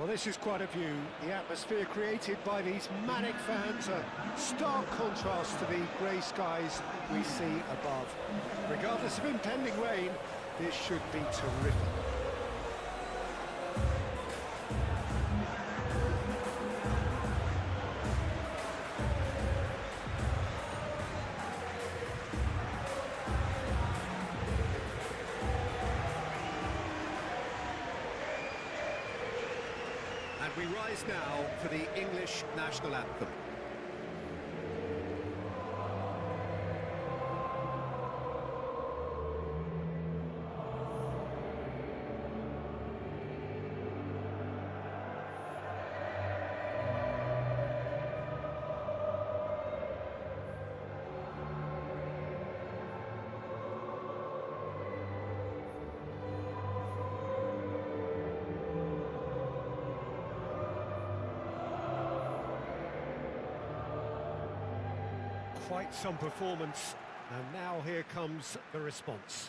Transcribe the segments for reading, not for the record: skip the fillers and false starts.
Well, this is quite a view. The atmosphere created by these manic fans, a stark contrast to the grey skies we see above. Regardless of impending rain, this should be terrific. And we rise now for the English national anthem. Quite some performance, and now here comes the response.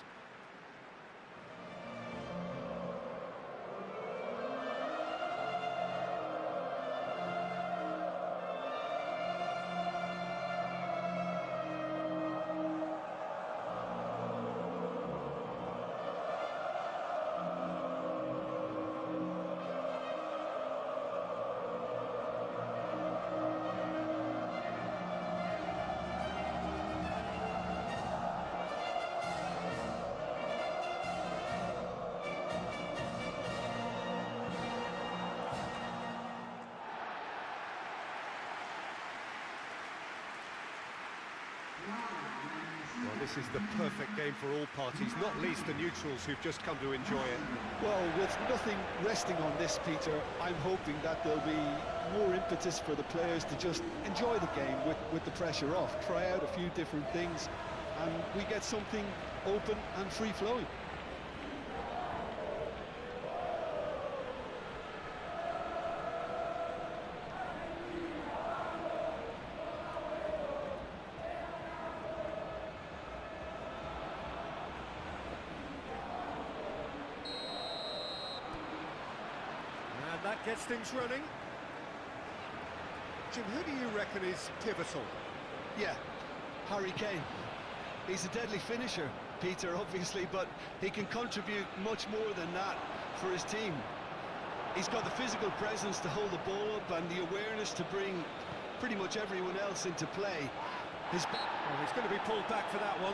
Well, this is the perfect game for all parties, not least the neutrals who've just come to enjoy it. Well, with nothing resting on this, Peter, I'm hoping that there'll be more impetus for the players to just enjoy the game with the pressure off, try out a few different things, and we get something open and free-flowing. That gets things running. Jim, who do you reckon is pivotal? Yeah, Harry Kane. He's a deadly finisher, Peter, obviously, but he can contribute much more than that for his team. He's got the physical presence to hold the ball up and the awareness to bring pretty much everyone else into play. Well, he's going to be pulled back for that one.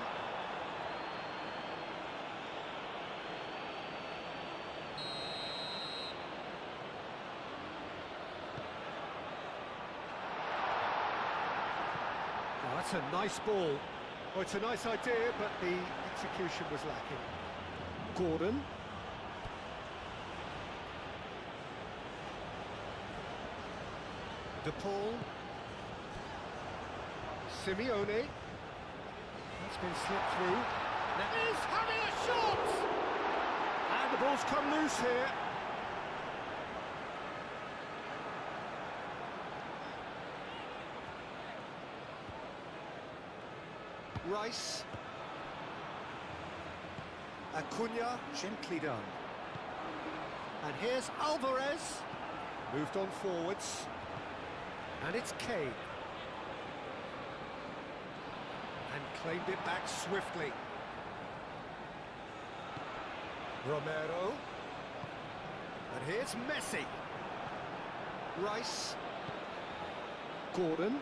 That's a nice ball. Oh, it's a nice idea, but the execution was lacking. Gordon. De Paul. Simeone. That's been slipped through. Now is having a shot! And the ball's come loose here. Rice. Acuna, gently done. And here's Alvarez. Moved on forwards. And it's Kane. And claimed it back swiftly. Romero. And here's Messi. Rice. Gordon.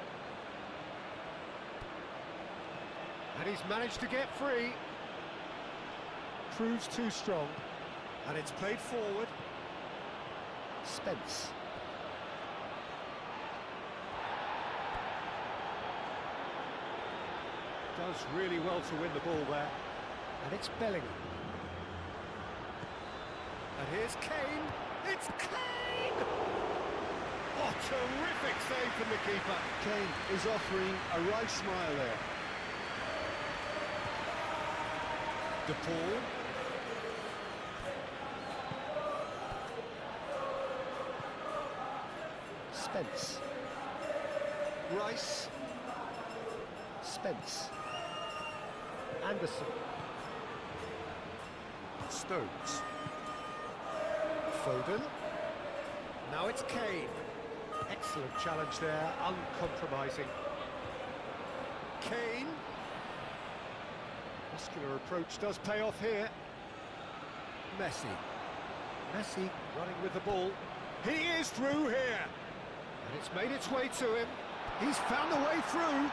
And he's managed to get free. Proves too strong. And it's played forward. Spence. Does really well to win the ball there. And it's Bellingham. And here's Kane. It's Kane! Oh, terrific save from the keeper. Kane is offering a right smile there. De Paul. Spence. Rice. Spence. Anderson. Stones. Foden. Now it's Kane. Excellent challenge there, uncompromising. Kane. Muscular approach does pay off here. Messi. Messi running with the ball. He is through here. And it's made its way to him. He's found the way through.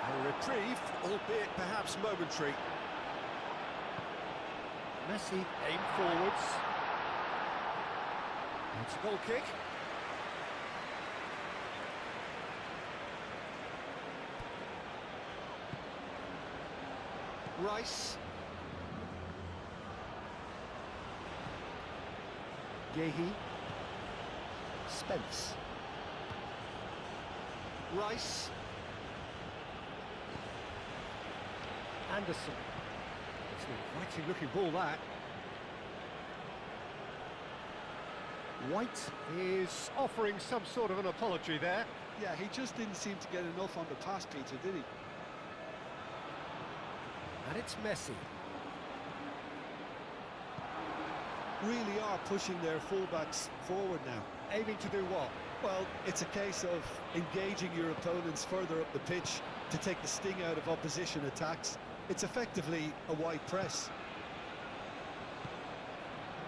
A reprieve, albeit perhaps momentary. Messi aim forwards. It's a goal kick. Rice. Yehi. Spence. Rice. Anderson. It's an inviting looking ball, that. White is offering some sort of an apology there. Yeah, he just didn't seem to get enough on the pass, Peter, did he? And it's Messi. Really are pushing their fullbacks forward now. Aiming to do what? Well, it's a case of engaging your opponents further up the pitch to take the sting out of opposition attacks. It's effectively a wide press.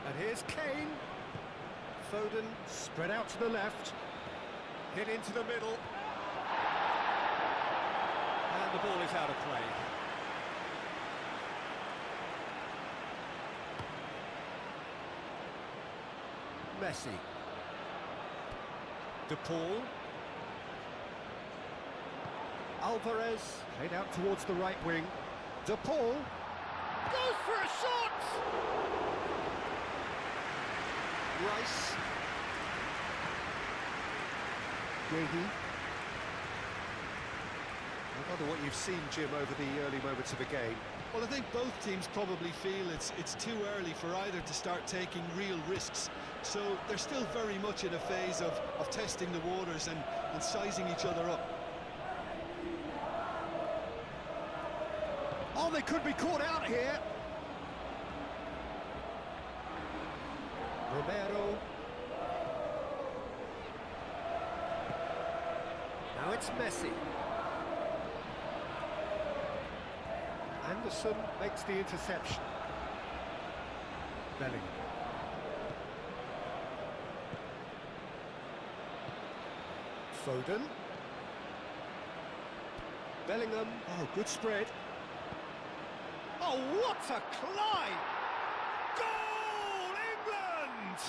And here's Kane. Foden spread out to the left. Hit into the middle. And the ball is out of play. Messi. De Paul. Alvarez played out towards the right wing. De Paul goes for a shot! Rice. Yehi. I wonder what you've seen, Jim, over the early moments of the game. Well, I think both teams probably feel it's too early for either to start taking real risks. So they're still very much in a phase of testing the waters and sizing each other up. Oh, they could be caught out here. Romero. Now it's Messi. Anderson makes the interception. Bellingham. Foden. Bellingham. Oh, good spread. Oh, what a climb! Goal, England!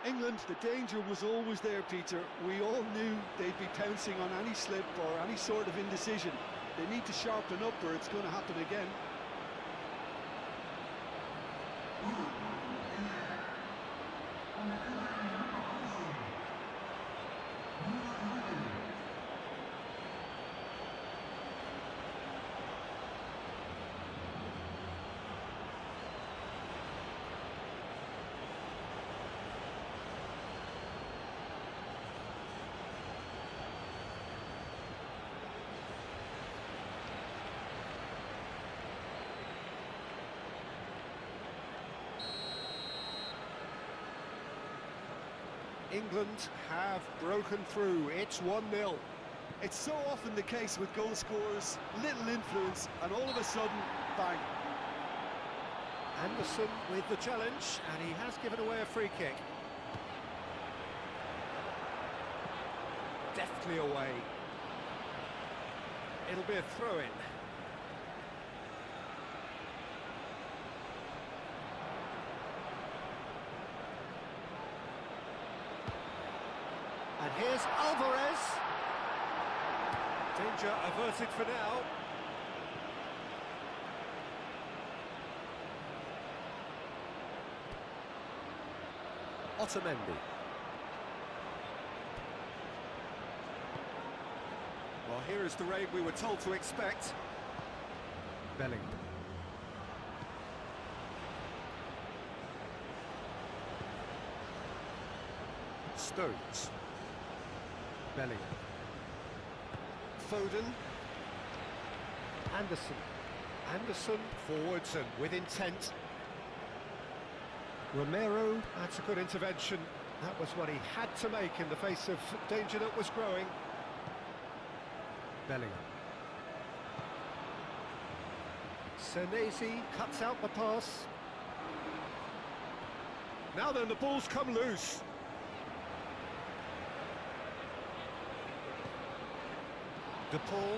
England, the danger was always there, Peter. We all knew they'd be pouncing on any slip or any sort of indecision. They need to sharpen up or it's going to happen again. England have broken through. It's 1-0. It's so often the case with goal scorers, little influence, and all of a sudden, bang. Anderson with the challenge, and he has given away a free kick. Deftly away. It'll be a throw-in. And here's Alvarez. Danger averted for now. Otamendi. Well, here is the raid we were told to expect. Bellingham. Stones. Bellingham. Foden. Anderson. Anderson forwards and with intent. Romero, that's a good intervention. That was what he had to make in the face of danger that was growing. Bellingham. Senesi cuts out the pass. Now then, the ball's come loose. De Paul.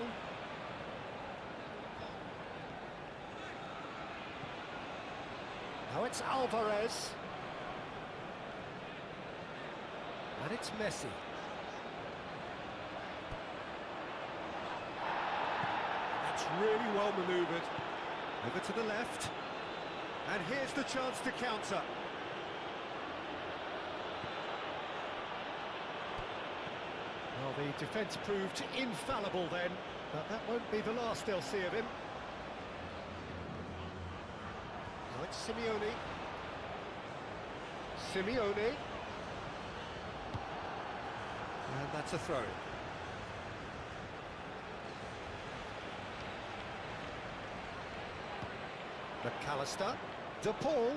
Now it's Alvarez. And it's Messi. That's really well manoeuvred. Over to the left. And here's the chance to counter. Well, the defence proved infallible then, but that won't be the last they'll see of him. Now it's Simeone. Simeone. And that's a throw. McAllister. De Paul.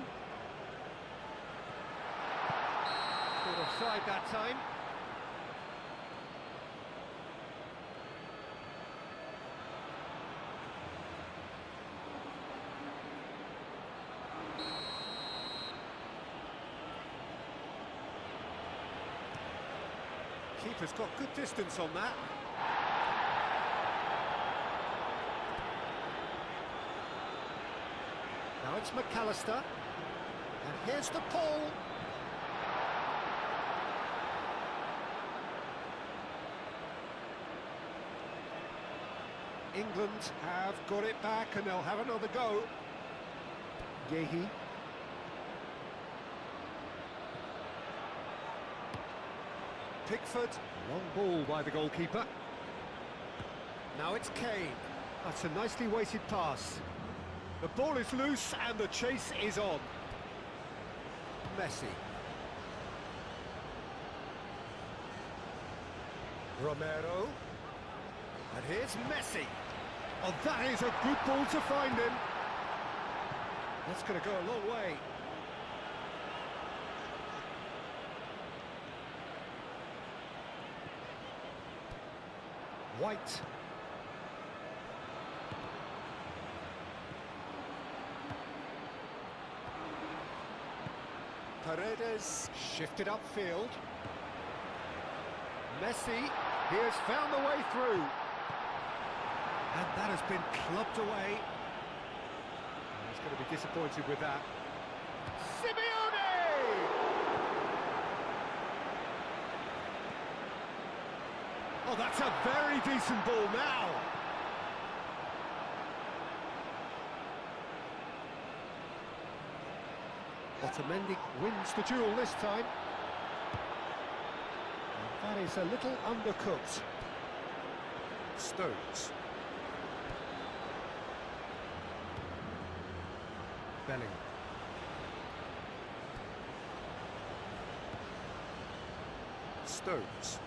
Caught offside that time. Keeper's got good distance on that. Now it's McAllister. And here's the Paul. England have got it back and they'll have another go. Yehi. Pickford, long ball by the goalkeeper. Now it's Kane. That's a nicely weighted pass. The ball is loose and the chase is on. Messi. Romero. And here's Messi. Oh, that is a good ball to find him. That's going to go a long way. White. Paredes shifted upfield. Messi, he has found the way through. And that has been clubbed away. He's going to be disappointed with that. Simeone! Oh, that's a very decent ball now. Otamendi wins the duel this time. And that is a little undercooked. Stones. Bellingham. Stones.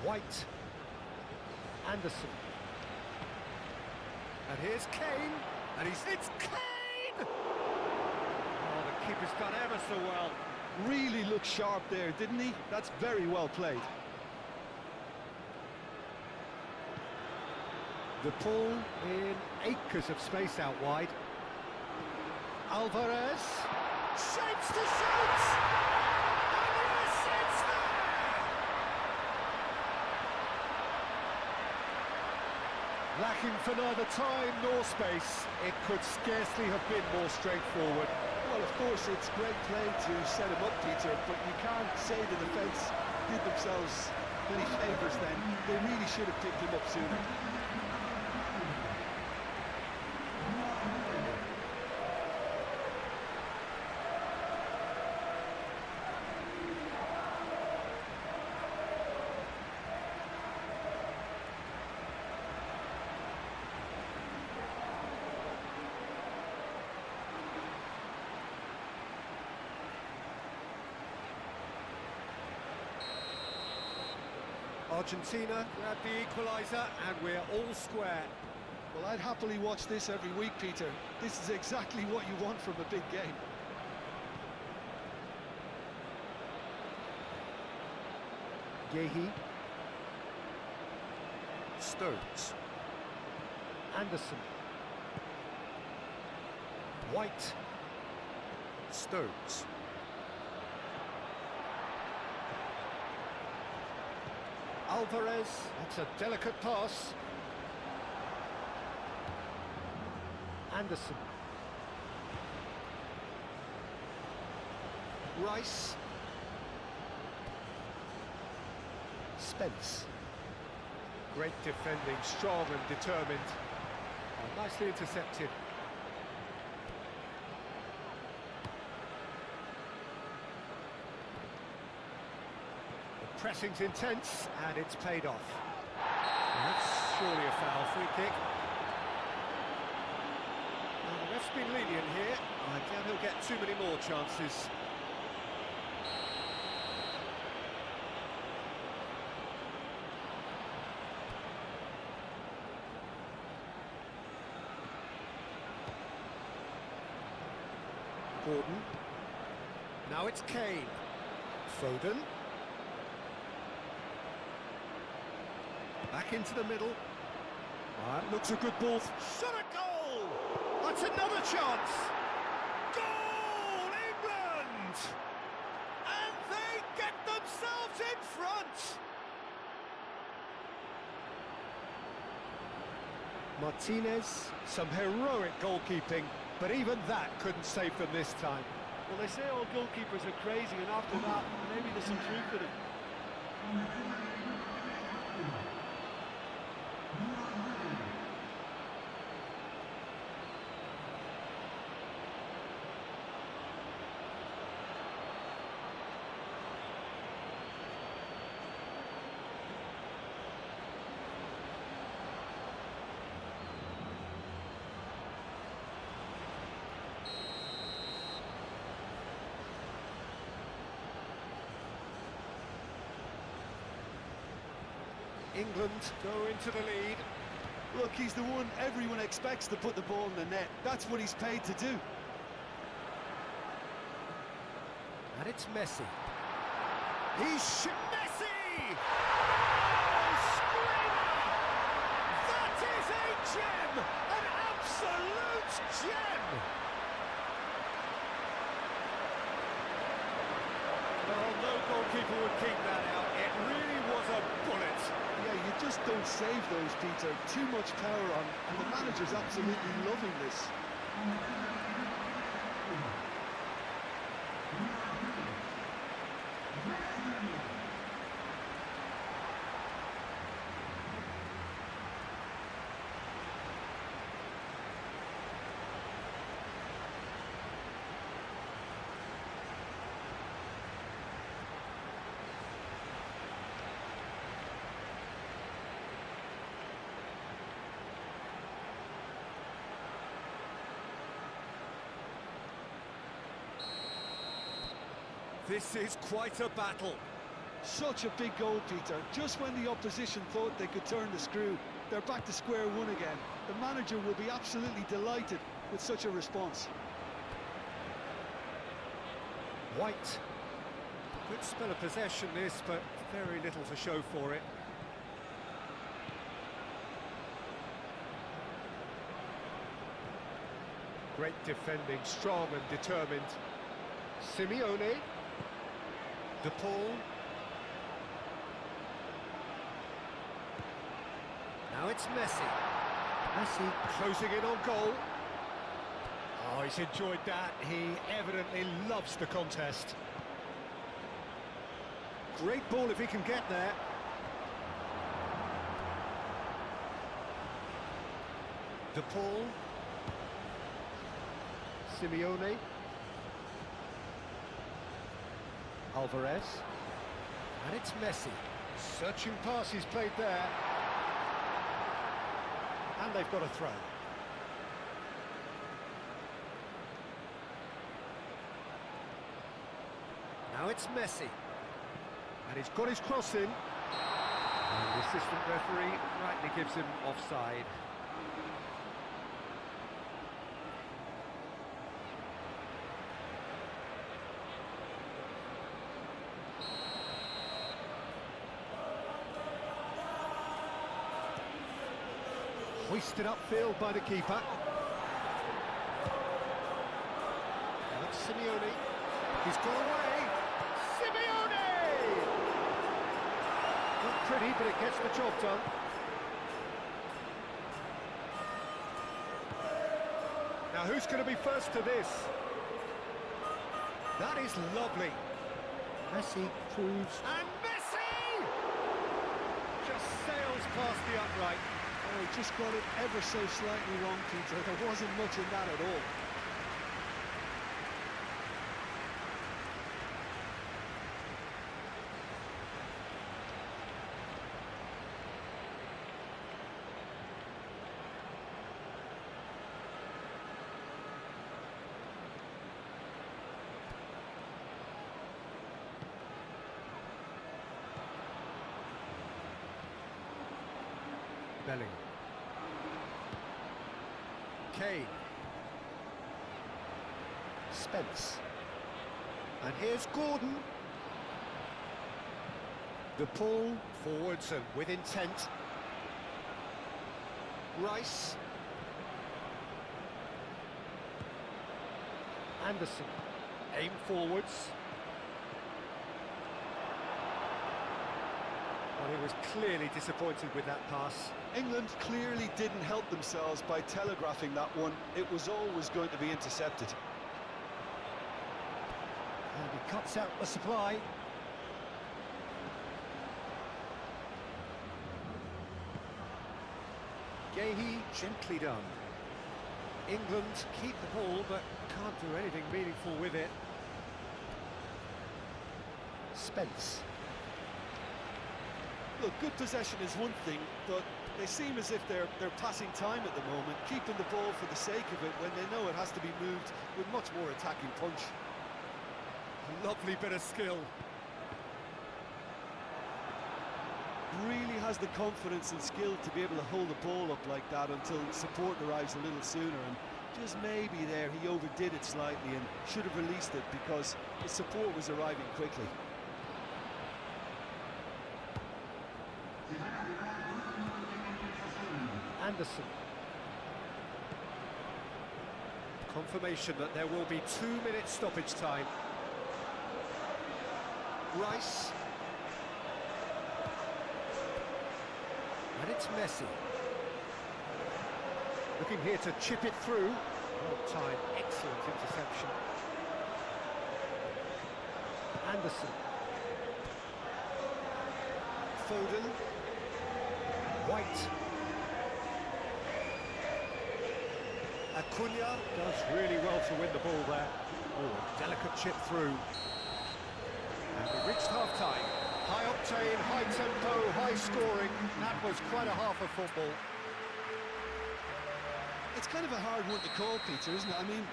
White. Anderson. And here's Kane. And it's Kane! Oh, the keeper's done ever so well. Really looked sharp there, didn't he? That's very well played. The ball in acres of space out wide. Alvarez shapes to shoot! And yes, it's there! Lacking for neither time nor space, it could scarcely have been more straightforward. Well, of course, it's great play to set him up, Peter, but you can't say the defence did themselves any favours then. They really should have picked him up sooner. Argentina grab the equaliser and we're all square. Well, I'd happily watch this every week, Peter. This is exactly what you want from a big game. Yehi. Stones. Anderson. White. Stones. Alvarez. That's a delicate pass. Anderson. Rice. Spence. Great defending, strong and determined. Oh, nicely intercepted. The pressing's intense and it's paid off. That's surely a foul. Free kick. Now, the ref's been lenient here. I doubt he'll get too many more chances. Gordon. Now it's Kane. Foden. Back into the middle. That looks a good ball. Shot a goal! That's another chance! Goal, England! And they get themselves in front! Martinez, some heroic goalkeeping, but even that couldn't save them this time. Well, they say all goalkeepers are crazy, and after that, maybe there's some truth in it. England go into the lead. Look, he's the one everyone expects to put the ball in the net. That's what he's paid to do. And it's Messi. Messi! Oh, screamer! That is a gem! An absolute gem! Well, no goalkeeper would keep that out. It really was a bullet. Yeah, you just don't save those, Peter. Too much power on, and the manager's absolutely loving this. This is quite a battle. Such a big goal, Peter. Just when the opposition thought they could turn the screw, they're back to square one again. The manager will be absolutely delighted with such a response. White. Good spell of possession this, but very little to show for it. Great defending, strong and determined. Simeone. De Paul. Now it's Messi. Messi closing in on goal. Oh, he's enjoyed that. He evidently loves the contest. Great ball if he can get there. De Paul. Simeone. Alvarez. And it's Messi. Searching pass he's played there. And they've got a throw. Now it's Messi. And he's got his cross in. And the assistant referee rightly gives him offside. Hoisted upfield by the keeper. That's Simeone. He's got away. Simeone! Not pretty, but it gets the job done. Now who's going to be first to this? That is lovely. Messi proves... And Messi! Just sails past the upright. Oh, he just got it ever so slightly wrong, Peter. There wasn't much in that at all. Bellingham. Kane. Spence. And here's Gordon. The pull forwards and with intent. Rice. Anderson. Aim forwards. Well, he was clearly disappointed with that pass. England clearly didn't help themselves by telegraphing that one. It was always going to be intercepted. And he cuts out the supply. Leaguye, gently done. England keep the ball, but can't do anything meaningful with it. Spence. Look, good possession is one thing, but they seem as if they're passing time at the moment, keeping the ball for the sake of it when they know it has to be moved with much more attacking punch. Lovely bit of skill. Really has the confidence and skill to be able to hold the ball up like that until support arrives a little sooner, and just maybe there he overdid it slightly and should have released it because the support was arriving quickly. Anderson. Confirmation that there will be 2-minute stoppage time. Rice. And it's Messi. Looking here to chip it through. Well timed, excellent interception. Anderson. Foden. White. Acuna does really well to win the ball there. Oh, delicate chip through. And we reached half-time. High octane, high tempo, high scoring. That was quite a half of football. It's kind of a hard one to call, Peter, isn't it? I mean,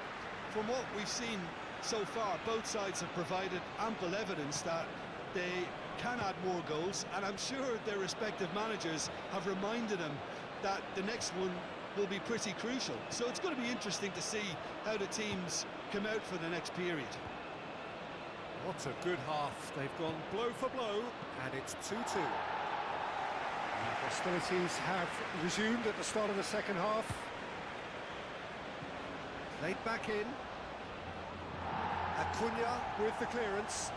from what we've seen so far, both sides have provided ample evidence that they can add more goals, and I'm sure their respective managers have reminded them that the next one will be pretty crucial. So it's going to be interesting to see how the teams come out for the next period. What a good half. They've gone blow for blow, and it's 2-2. Hostilities have resumed at the start of the second half. Played back in. Acuna with the clearance.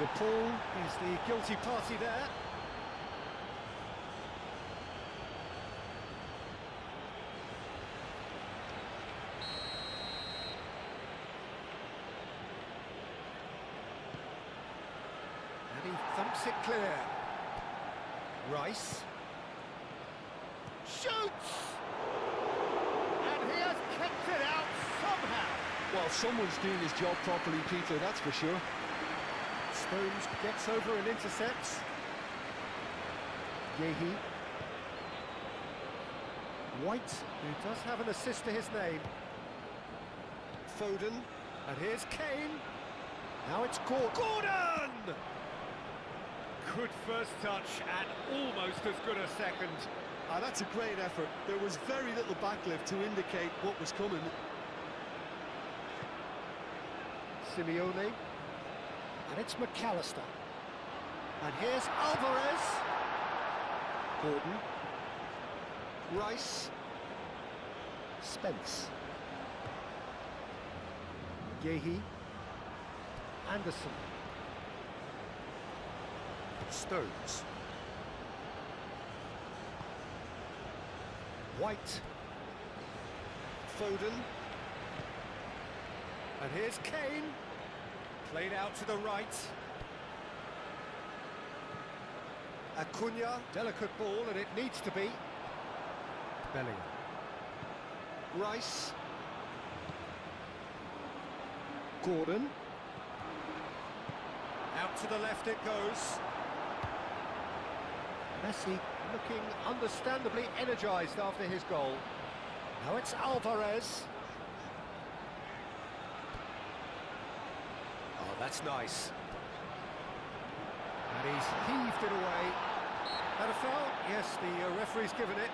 The pull is the guilty party there. And he thumps it clear. Rice. Shoots! And he has kept it out somehow. Well, someone's doing his job properly, Peter, that's for sure. Stones gets over and intercepts. Leaguye. White, who does have an assist to his name. Foden. And here's Kane. Now it's Gordon! Good first touch and almost as good a second. Ah, that's a great effort. There was very little backlift to indicate what was coming. Simeone. And it's McAllister. And here's Alvarez. Gordon. Rice. Spence. Yehi. Anderson. Stones. White. Foden. And here's Kane. Played out to the right. Acuna. Delicate ball, and it needs to be. Bellingham. Rice. Gordon. Out to the left it goes. Messi looking understandably energised after his goal. Now it's Alvarez. Oh, that's nice. And he's heaved it away. Had a foul? Yes, the referee's given it.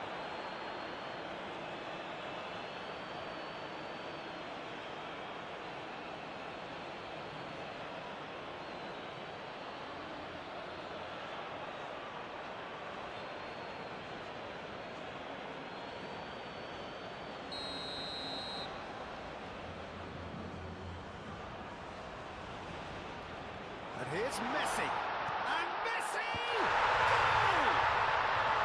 And here's Messi. And Messi! Goal!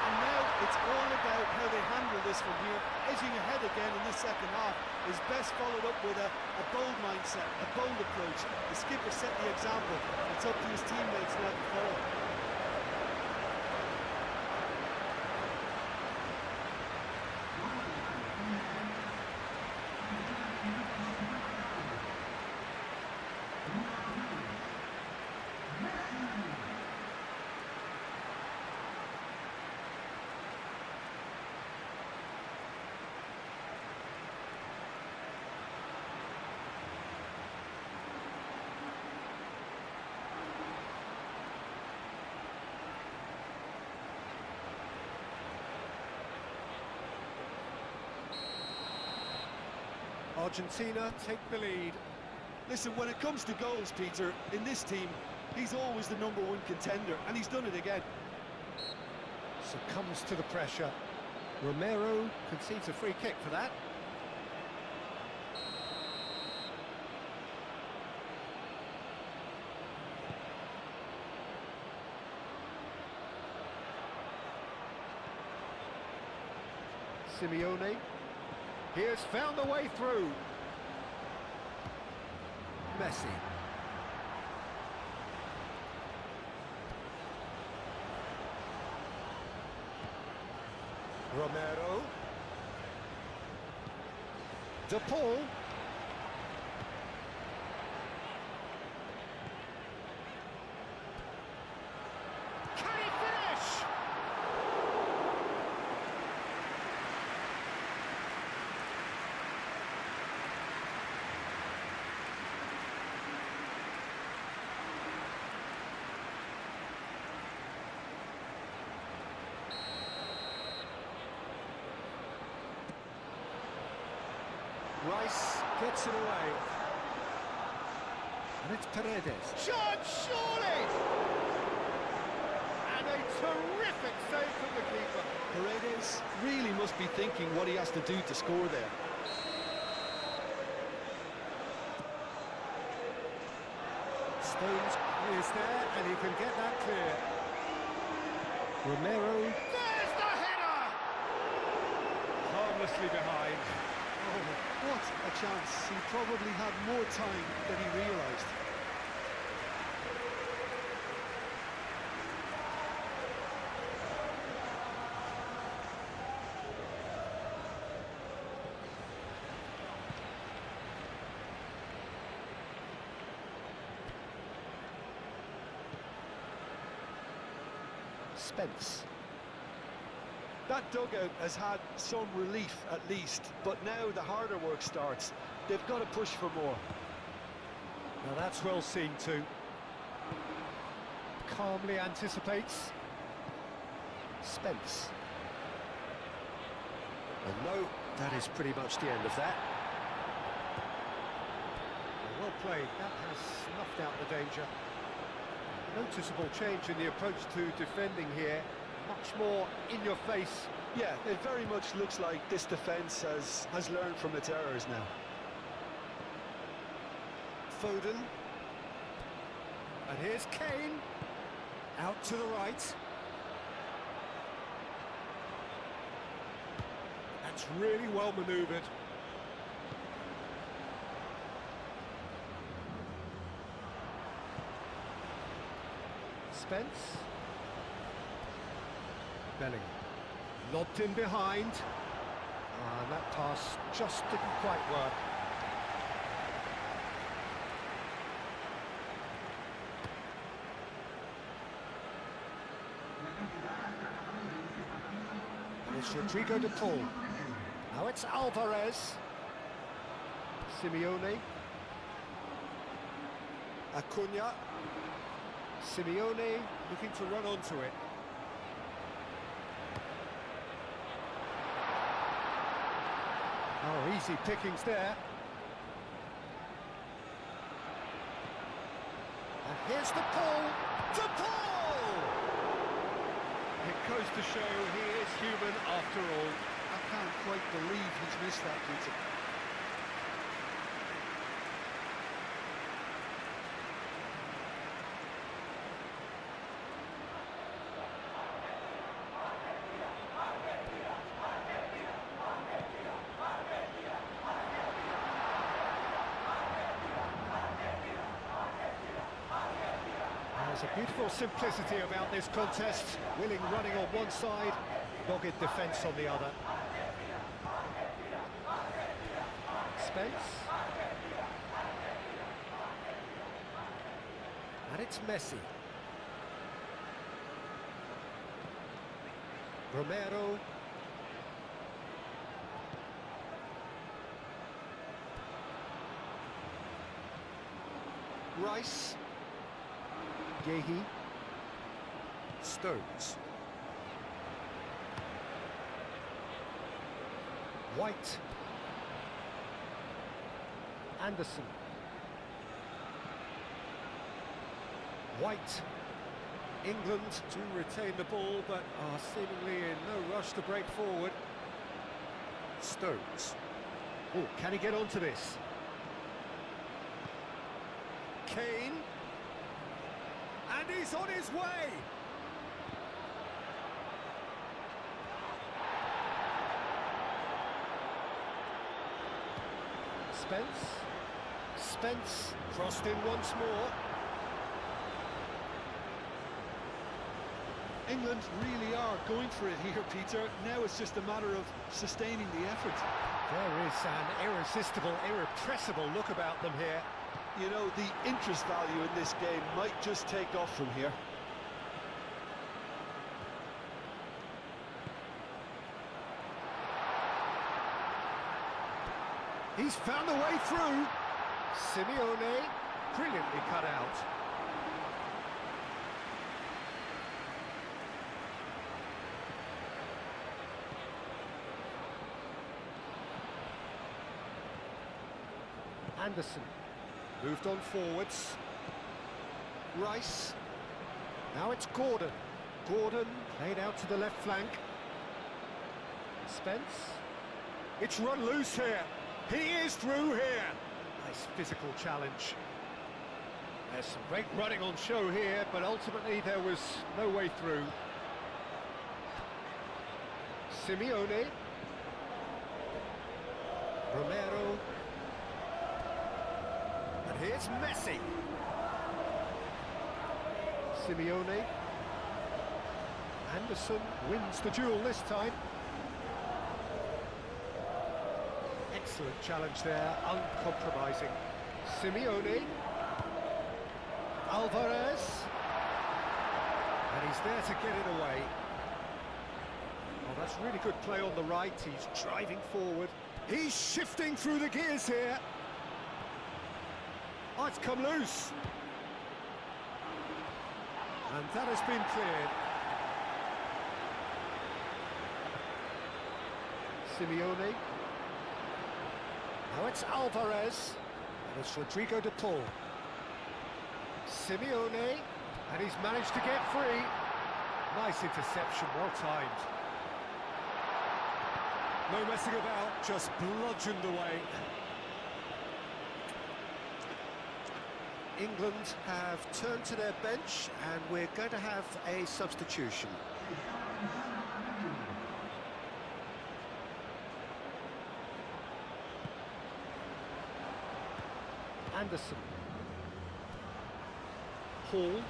And now it's all about how they handle this from here. Edging ahead again in this second half is best followed up with a bold mindset, a bold approach. The skipper set the example. It's up to his teammates now to follow. Argentina take the lead. Listen, when it comes to goals, Peter, in this team, he's always the #1 contender, and he's done it again. Succumbs to the pressure. Romero concedes a free kick for that. Simeone. He has found a way through. Messi. Romero. De Paul. Can he finish? Rice gets it away. And it's Paredes. Shot, surely! And a terrific save from the keeper. Paredes really must be thinking what he has to do to score there. Stones is there, and he can get that clear. Romero. There's the header! Harmlessly behind. Oh, what a chance. He probably had more time than he realised. Spence. That dugout has had some relief at least, but now the harder work starts. They've got to push for more. Now that's well seen too. Calmly anticipates. Spence. And no, that is pretty much the end of that. Well played, that has snuffed out the danger. Noticeable change in the approach to defending here. Much more in your face Yeah, it very much looks like this defence has learned from its errors now. Foden. And here's Kane. Out to the right. That's really well manoeuvred. Spence. Bellingham. Lobbed in behind. And that pass just didn't quite work. And it's Rodrigo de Paul. Now it's Alvarez. Simeone. Acuna. Simeone looking to run onto it. Oh, easy pickings there. And here's the Paul. De Paul! It goes to show he is human after all. I can't quite believe he's missed that, Peter. There's a beautiful simplicity about this contest. Willing running on one side, dogged defence on the other. Spence. And it's Messi. Romero. Rice. Yehi. Stones. White. Anderson. White. England to retain the ball, but are seemingly in no rush to break forward. Stones. Oh, can he get onto this? Kane. And he's on his way! Spence crossed in once more. England really are going for it here, Peter. Now it's just a matter of sustaining the effort. There is an irresistible, irrepressible look about them here. You know, the interest value in this game might just take off from here. He's found the way through. Simeone, brilliantly cut out. Anderson. Moved on forwards. Rice. Now it's Gordon. Gordon played out to the left flank. Spence. It's run loose here. He is through here. Nice physical challenge. There's some great running on show here, but ultimately there was no way through. Simeone. Romero. Here's Messi. Simeone. Anderson wins the duel this time. Excellent challenge there, uncompromising. Simeone. Alvarez. And he's there to get it away. Oh, that's really good play on the right. He's driving forward. He's shifting through the gears here. Oh, it's come loose. And that has been cleared. Simeone. Now it's Alvarez. And it's Rodrigo de Paul. Simeone. And he's managed to get free. Nice interception, well timed. No messing about, just bludgeoned away. England have turned to their bench, and we're going to have a substitution. Anderson. Hall.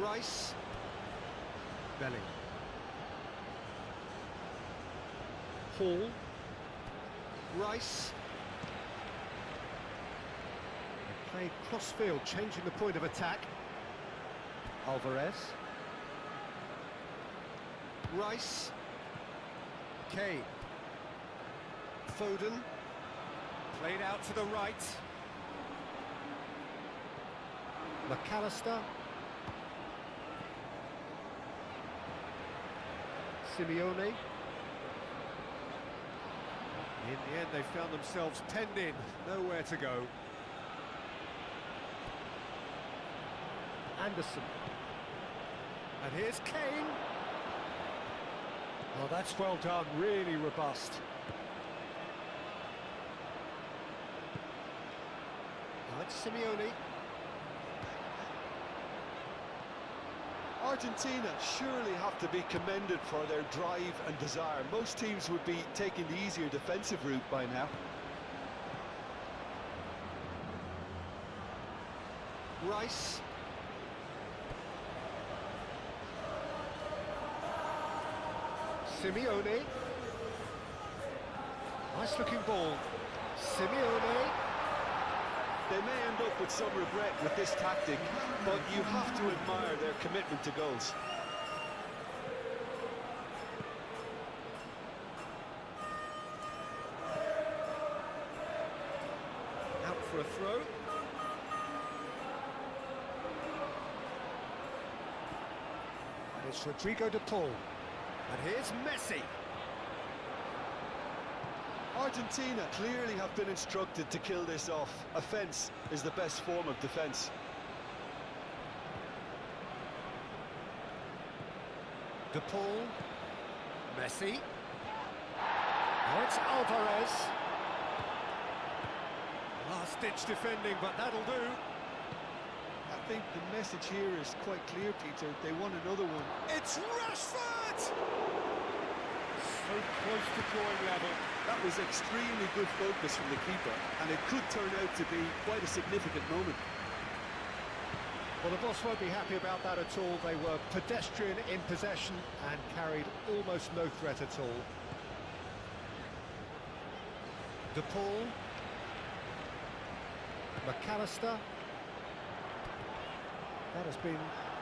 Rice. Belling. Hall. Rice. They play cross-field, changing the point of attack. Alvarez. Rice. Kane. Foden. Played out to the right. McAllister. Simeone. In the end, they found themselves penned in, nowhere to go. Anderson. And here's Kane. Oh, that's well done, really robust. Now it's Simeone. Argentina surely have to be commended for their drive and desire. Most teams would be taking the easier defensive route by now. Rice. Simeone. Nice looking ball. Simeone. They may end up with some regret with this tactic, but you have to admire their commitment to goals. Out for a throw. And it's Rodrigo de Paul. And here's Messi. Argentina clearly have been instructed to kill this off. Offence is the best form of defence. De Paul. Messi. Now it's Alvarez. Last-ditch defending, but that'll do. I think the message here is quite clear, Peter. They want another one. It's Rashford! So close to drawing level. That was extremely good focus from the keeper, and it could turn out to be quite a significant moment. Well, the boss won't be happy about that at all. They were pedestrian in possession and carried almost no threat at all. De Paul. McAllister. That has been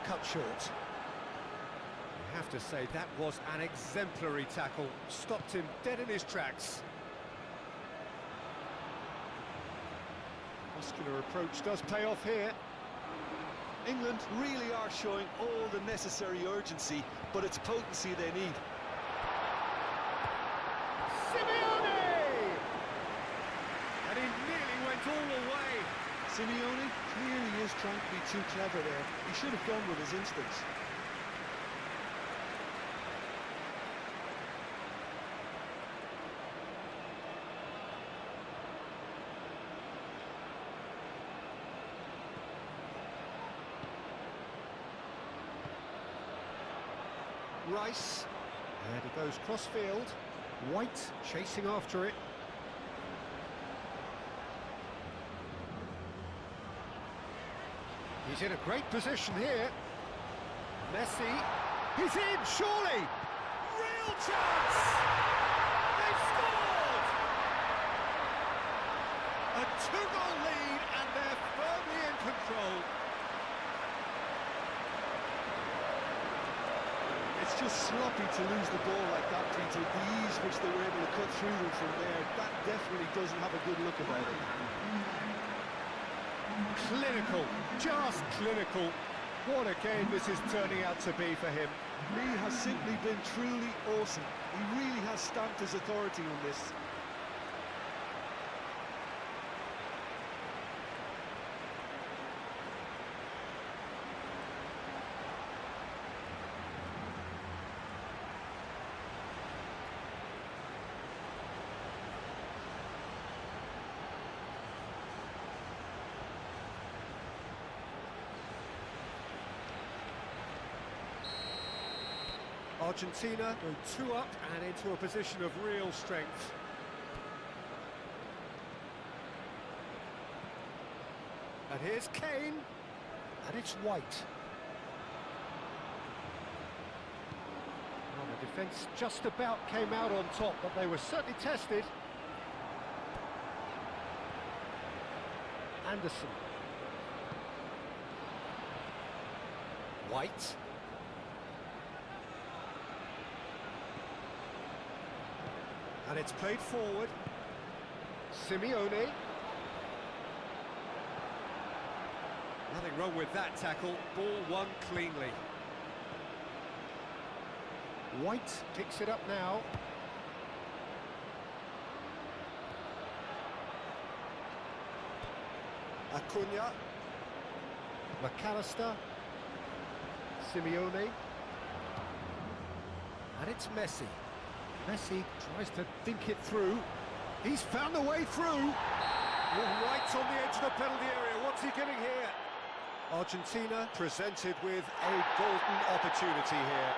cut short. You have to say that was an exemplary tackle. Stopped him dead in his tracks. Muscular approach does pay off here. England really are showing all the necessary urgency, but it's potency they need. Simeone! And he nearly went all the way. Simeone clearly is trying to be too clever there. He should have gone with his instincts. Rice. And he goes cross-field. White chasing after it. He's in a great position here. Messi. He's in, surely! Real chance! They've scored! A two-goal lead, and they're firmly in control. It's just sloppy to lose the ball like that, Peter. The ease which they were able to cut through them from there, that definitely doesn't have a good look about it. Clinical, just clinical. What a game this is turning out to be for him. He has simply been truly awesome. He really has stamped his authority on this. Argentina go 2 up and into a position of real strength. And here's Kane, and it's White. Well, the defence just about came out on top, but they were certainly tested. Anderson. White. And it's played forward. Simeone. Nothing wrong with that tackle. Ball won cleanly. White picks it up now. Acuna. McAllister. Simeone. And it's Messi. Messi tries to think it through. He's found a way through. Right on the edge of the penalty area. What's he getting here? Argentina presented with a golden opportunity here.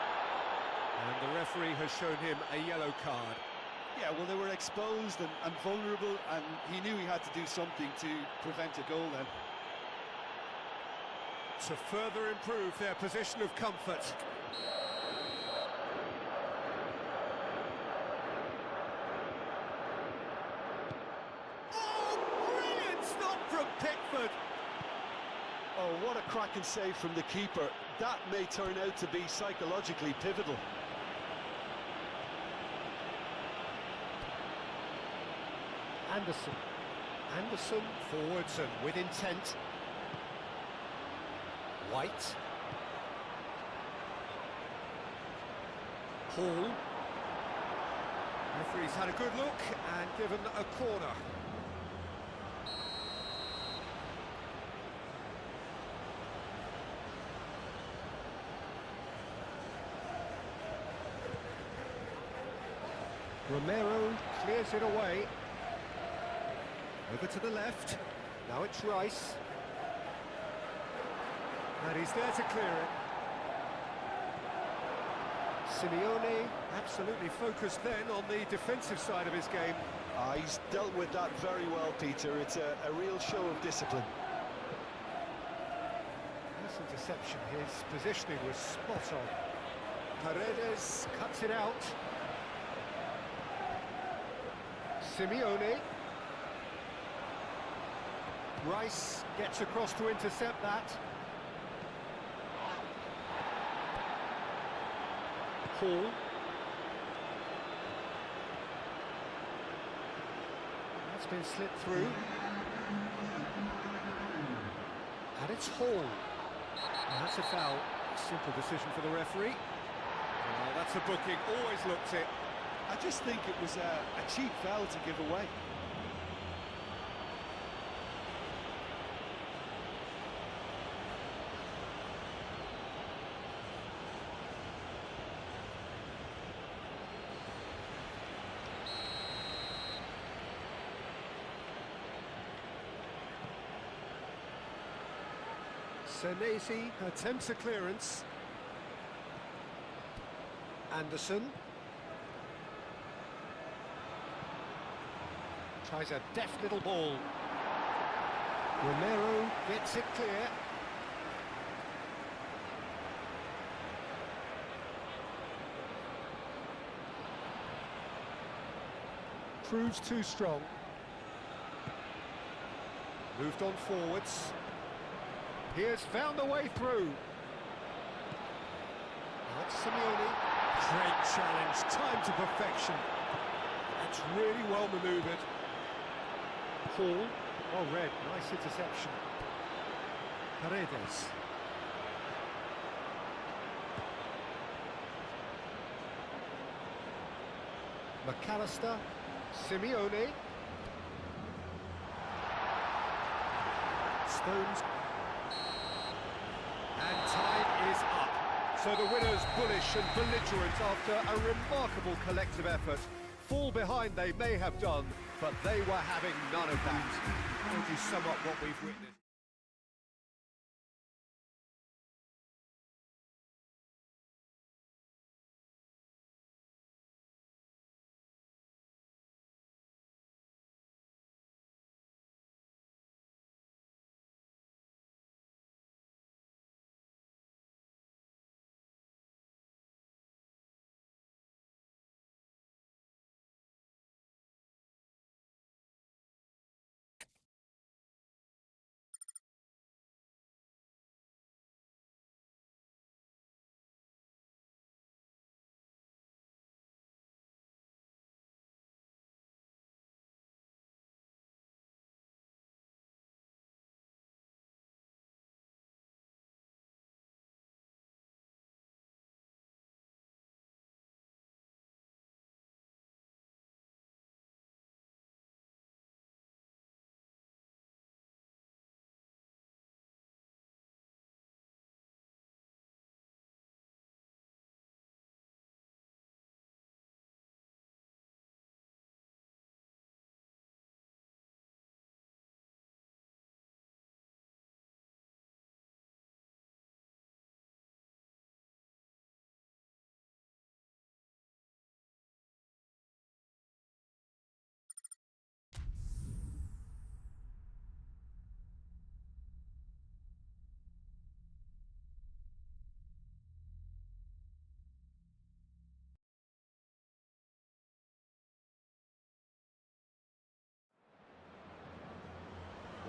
And the referee has shown him a yellow card. Yeah, well, they were exposed and vulnerable, and he knew he had to do something to prevent a goal then. To further improve their position of comfort. Oh, brilliant stop from Pickford! Oh, what a cracking save from the keeper. That may turn out to be psychologically pivotal. Anderson. Anderson forwards and with intent. White. Hall. Referee's had a good look and given a corner. Romero clears it away. Over to the left. Now it's Rice. And he's there to clear it. Simeone absolutely focused then on the defensive side of his game. He's dealt with that very well, Peter. It's a real show of discipline. Nice interception. His positioning was spot on. Paredes cuts it out. Simeone. Rice gets across to intercept that. Hall. That's been slipped through. And it's Hall. And that's a foul. Simple decision for the referee. Well, that's a booking. Always looked it. I just think it was a cheap foul to give away. Senesi attempts a clearance. Anderson. Tries a deft little ball. Romero gets it clear. Proves too strong. Moved on forwards. He has found a way through. That's Simeone. Great challenge, time to perfection. That's really well manoeuvred. Hall. Oh, red, nice interception. Paredes. McAllister. Simeone. Stones. And time is up. So the winners, bullish and belligerent after a remarkable collective effort. Fall behind they may have done, but they were having none of that. How would you sum up what we've witnessed?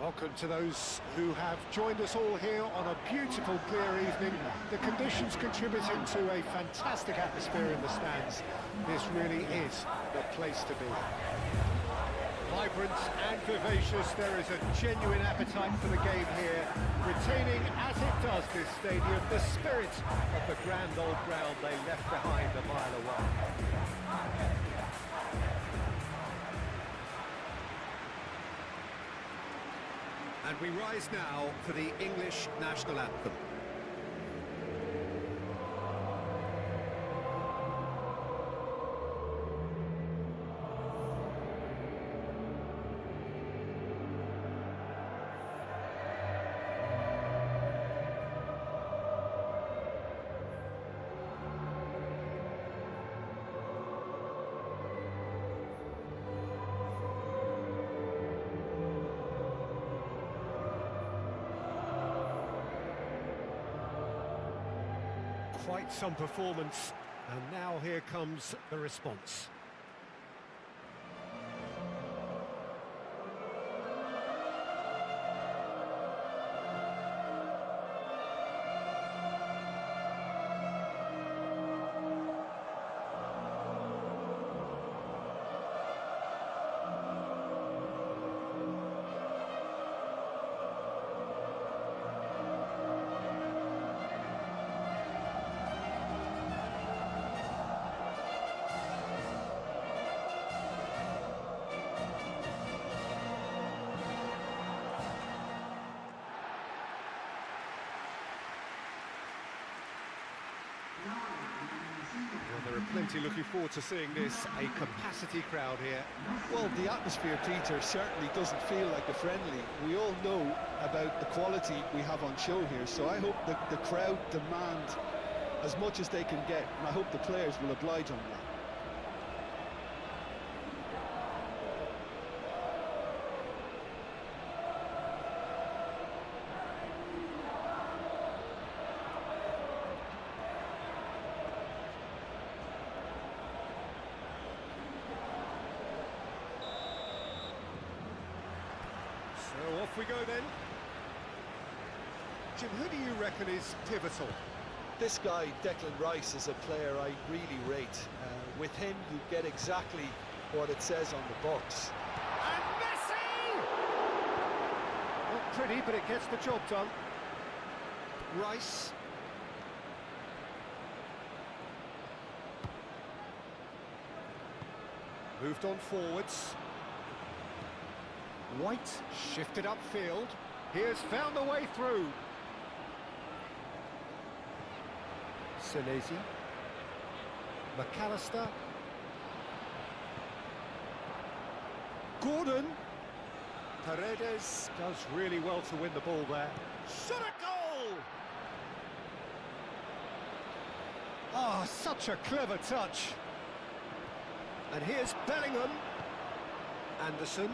Welcome to those who have joined us all here on a beautiful, clear evening. The conditions contributing to a fantastic atmosphere in the stands. This really is the place to be. Vibrant and vivacious, there is a genuine appetite for the game here, retaining, as it does this stadium, the spirit of the grand old ground they left behind a mile away. And we rise now for the English national anthem. Quite some performance, and now here comes the response. Well, there are plenty looking forward to seeing this, a capacity crowd here. Well, the atmosphere, Peter, certainly doesn't feel like a friendly. We all know about the quality we have on show here, so I hope that the crowd demand as much as they can get, and I hope the players will oblige on that. So off we go then. Jim, who do you reckon is pivotal? This guy, Declan Rice, is a player I really rate. With him, you get exactly what it says on the box. And Messi! Not pretty, but it gets the job done. Rice. Moved on forwards. White shifted upfield. Here's found a way through. Senesi. McAllister. Gordon. Paredes does really well to win the ball there. Shot a goal! Ah, such a clever touch. And here's Bellingham. Anderson.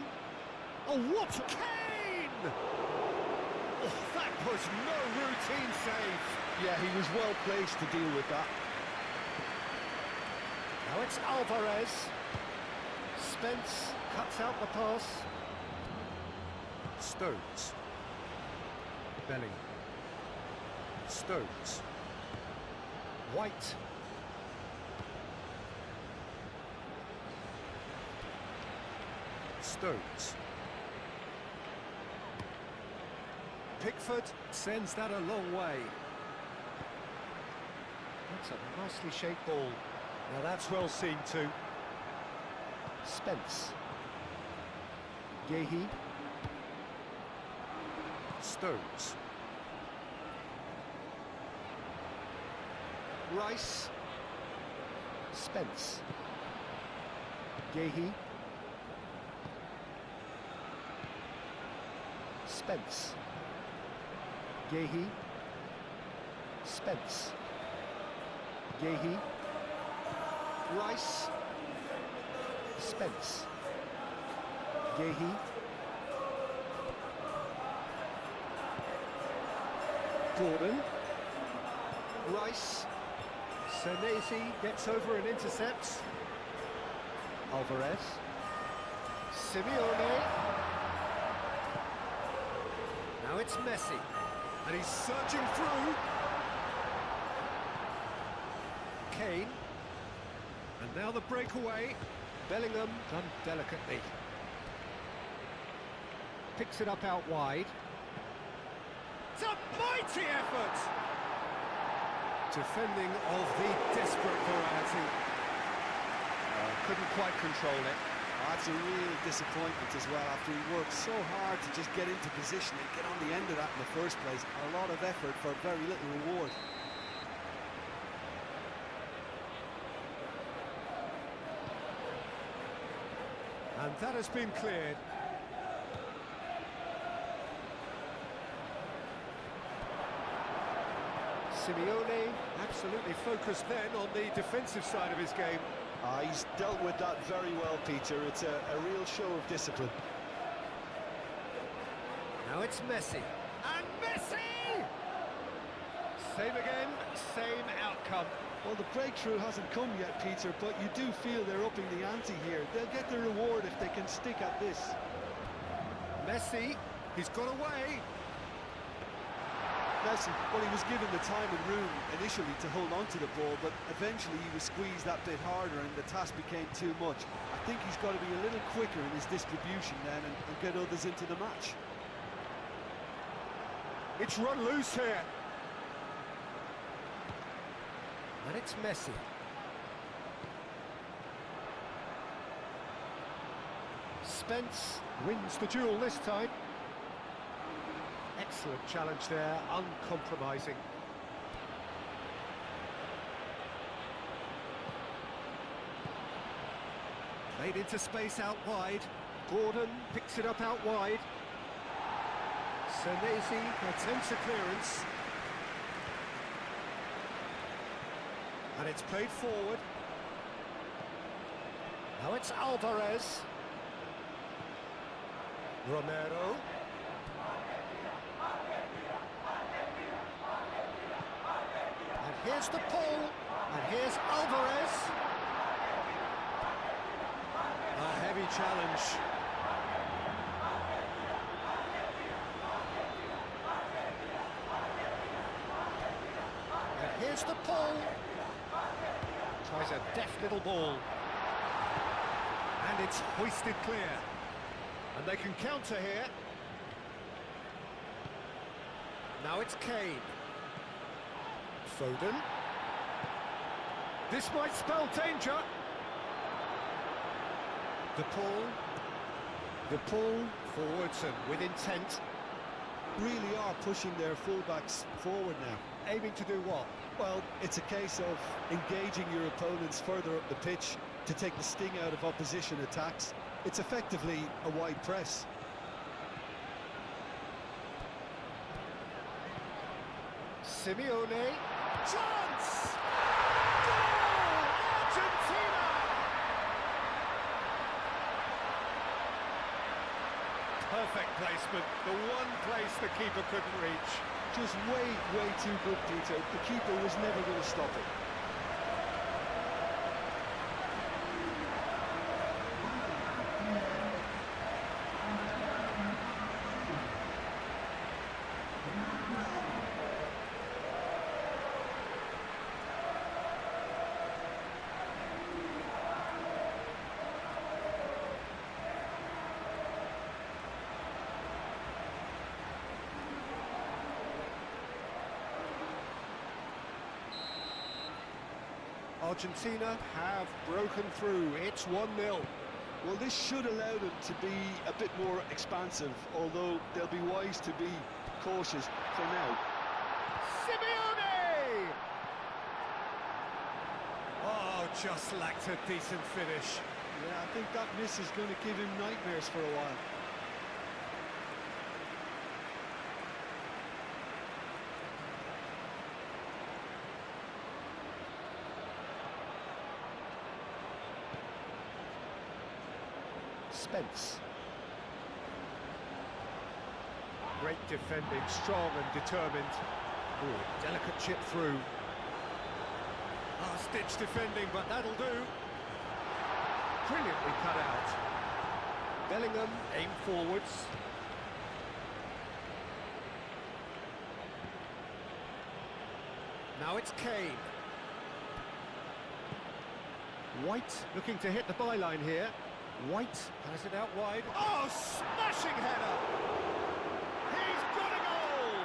Oh, what? Kane! Oh, that was no routine save. Yeah, he was well placed to deal with that. Now it's Alvarez. Spence cuts out the pass. Stones. Bellingham. Stones. White. Stones. Pickford sends that a long way. That's a nicely shaped ball. Now that's well seen too. Spence. Yehi. Stones. Rice. Spence. Yehi. Spence. Yehi. Spence. Yehi. Rice. Spence. Yehi. Gordon. Rice. Senesi gets over and intercepts. Alvarez. Simeone. Now it's Messi. And he's surging through. Kane. And now the breakaway. Bellingham done delicately. Picks it up out wide. It's a mighty effort! Defending of the desperate variety. Couldn't quite control it. That's a real disappointment as well, after he worked so hard to just get into position and get on the end of that in the first place. A lot of effort for very little reward. And that has been cleared. Simeone absolutely focused then on the defensive side of his game. He's dealt with that very well, Peter. It's a real show of discipline. Now it's Messi. And Messi! Same again, same outcome. Well, the breakthrough hasn't come yet, Peter, but you do feel they're upping the ante here. They'll get the reward if they can stick at this. Messi, he's got away. Messi, well, he was given the time and room initially to hold on to the ball, but eventually he was squeezed that bit harder and the task became too much. I think he's got to be a little quicker in his distribution then and get others into the match. It's run loose here. And it's Messi. Spence wins the duel this time. Excellent challenge there, uncompromising. Played into space out wide. Gordon picks it up out wide. Senesi attempts a clearance. And it's played forward. Now it's Alvarez. Romero. And here's the pull. And here's Alvarez. A heavy challenge. And here's the pull. Tries a deft little ball. And it's hoisted clear. And they can counter here. Now it's Kane. Foden. This might spell danger. The pull forwards and with intent. Really are pushing their fullbacks forward now. Aiming to do what? Well, it's a case of engaging your opponents further up the pitch to take the sting out of opposition attacks. It's effectively a wide press. Simeone. Chance! Goal! Argentina! Perfect placement. The one place the keeper couldn't reach. Just way too good, Peter. The keeper was never going to stop it. Argentina have broken through. It's 1-0. Well, this should allow them to be a bit more expansive, although they'll be wise to be cautious for now. Simeone! Oh, just lacked a decent finish. Yeah, I think that miss is going to give him nightmares for a while. Spence. Great defending, strong and determined. Ooh, delicate chip through. Stitch defending, but that'll do. Brilliantly cut out. Bellingham aim forwards. Now it's Kane. White looking to hit the byline here. White has it out wide. Oh, smashing header! He's got a goal!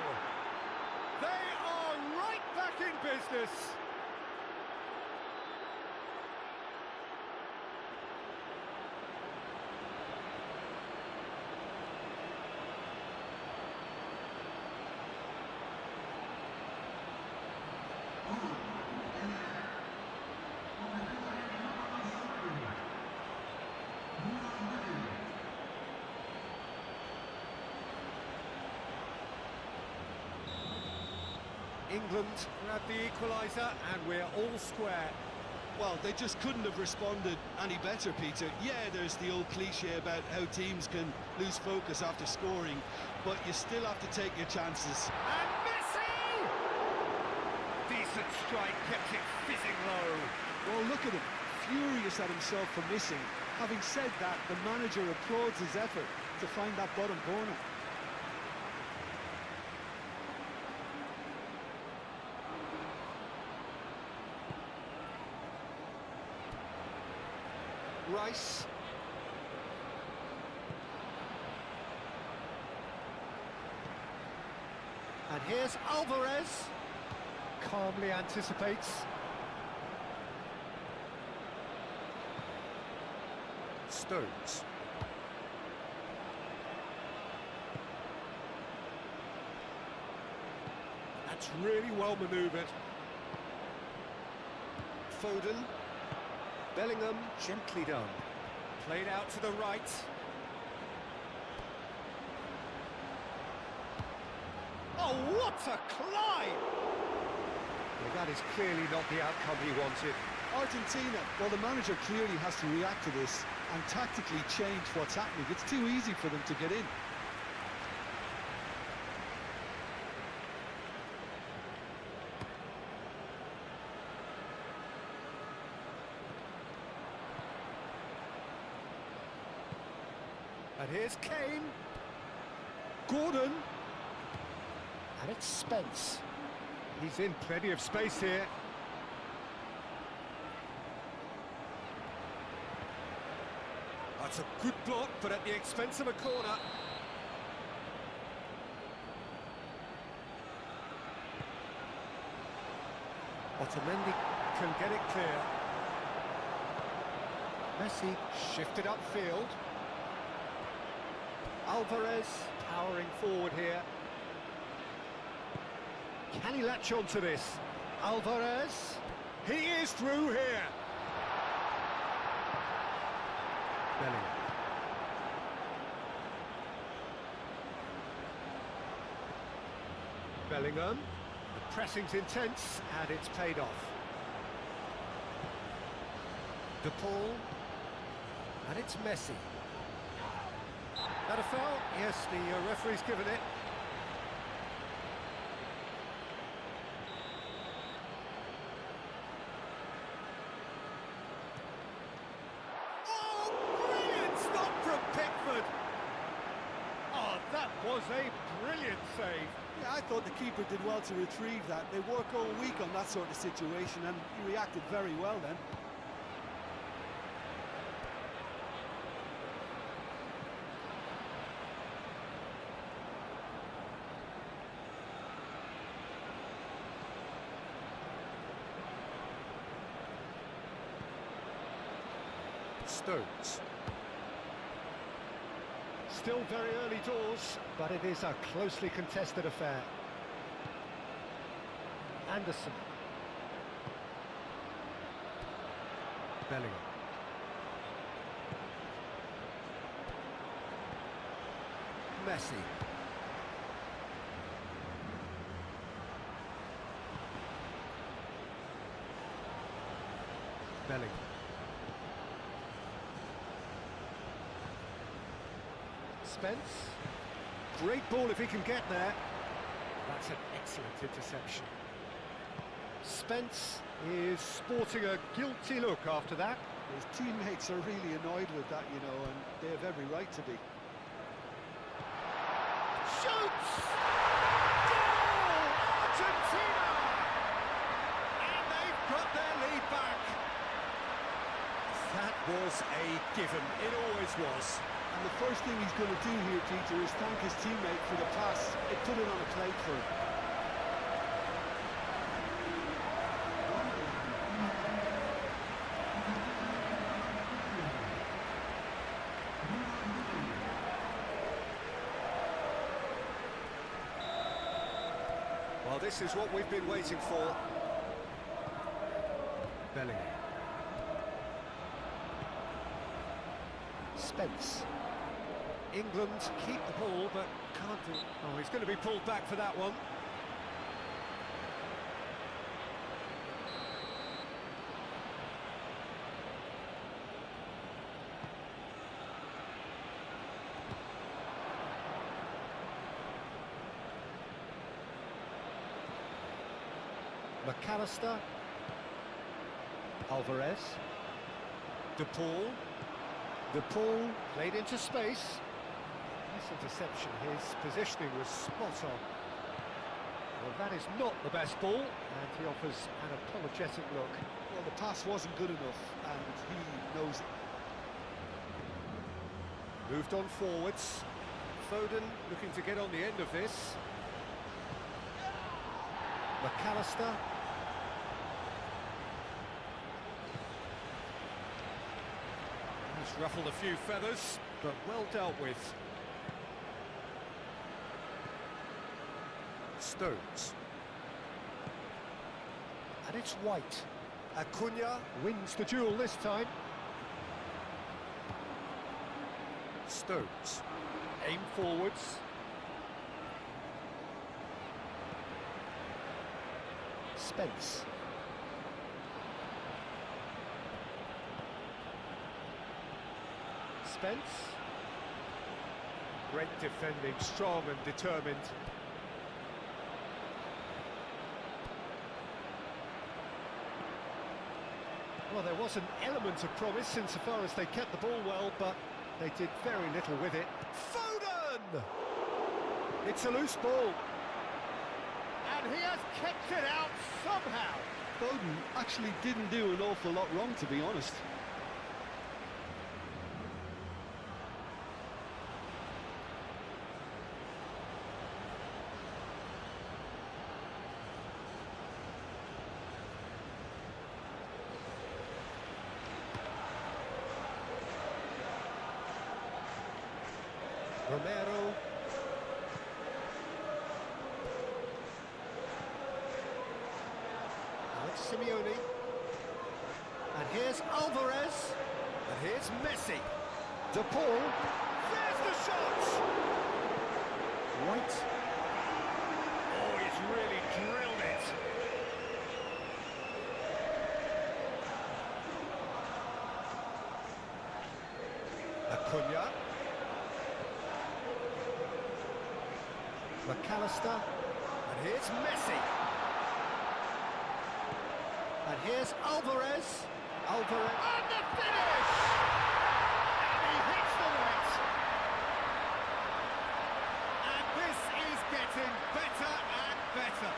They are right back in business. England grab the equaliser and we're all square. Well, they just couldn't have responded any better, Peter. Yeah, there's the old cliche about how teams can lose focus after scoring, but you still have to take your chances. And Messi! Decent strike, kept it fizzing low. Well, look at him, furious at himself for missing. Having said that, the manager applauds his effort to find that bottom corner. Rice. And here's Alvarez. Calmly anticipates. Stones. That's really well manoeuvred. Foden. Bellingham, gently done. Played out to the right. Oh, what a climb! Well, that is clearly not the outcome he wanted. Argentina, well, the manager clearly has to react to this and tactically change what's happening. It's too easy for them to get in. And here's Kane. Gordon. And it's Spence. He's in plenty of space here. That's a good block, but at the expense of a corner. Otamendi can get it clear. Messi shifted upfield. Alvarez powering forward here. Can he latch on to this? Alvarez. He is through here. Bellingham. Bellingham. The pressing's intense and it's paid off. De Paul. And it's Messi. That a foul? Yes, the referee's given it. Oh, brilliant stop from Pickford! Oh, that was a brilliant save. Yeah, I thought the keeper did well to retrieve that. They work all week on that sort of situation, and he reacted very well then. Stones. Still very early doors, but it is a closely contested affair. Anderson. Bellingham. Messi. Bellingham. Spence. Great ball if he can get there. That's an excellent interception. Spence is sporting a guilty look after that. His teammates are really annoyed with that, you know, and they have every right to be. Shoots! Goal! Argentina! got their lead back. That was a given, it always was. And the first thing he's going to do here, Peter, is thank his teammate for the pass. It put it on a plate for him. Well, this is what we've been waiting for. Bellingham. Spence. England keep the ball, but can't do... Oh, he's going to be pulled back for that one. McAllister. Alvarez. De Paul played into space. Nice interception. His positioning was spot on. Well, that is not the best ball, and he offers an apologetic look. Well, the pass wasn't good enough, and he knows it. Moved on forwards. Foden looking to get on the end of this. McAllister. He's ruffled a few feathers, but well dealt with. Stones. And it's White. Acuna wins the duel this time. Stones. Aim forwards. Spence. Spence. Great defending, strong and determined. Well, there was an element of promise insofar as they kept the ball well, but they did very little with it. Foden! It's a loose ball. And he has kept it out somehow. Foden actually didn't do an awful lot wrong, to be honest. Romero. Alex Simeone. And here's Alvarez. And here's Messi. De Paul. There's the shot! White. Oh, he's really drilled it. Acuna. McAllister, and here's Messi. And here's Alvarez. And the finish! And he hits the net. And this is getting better and better.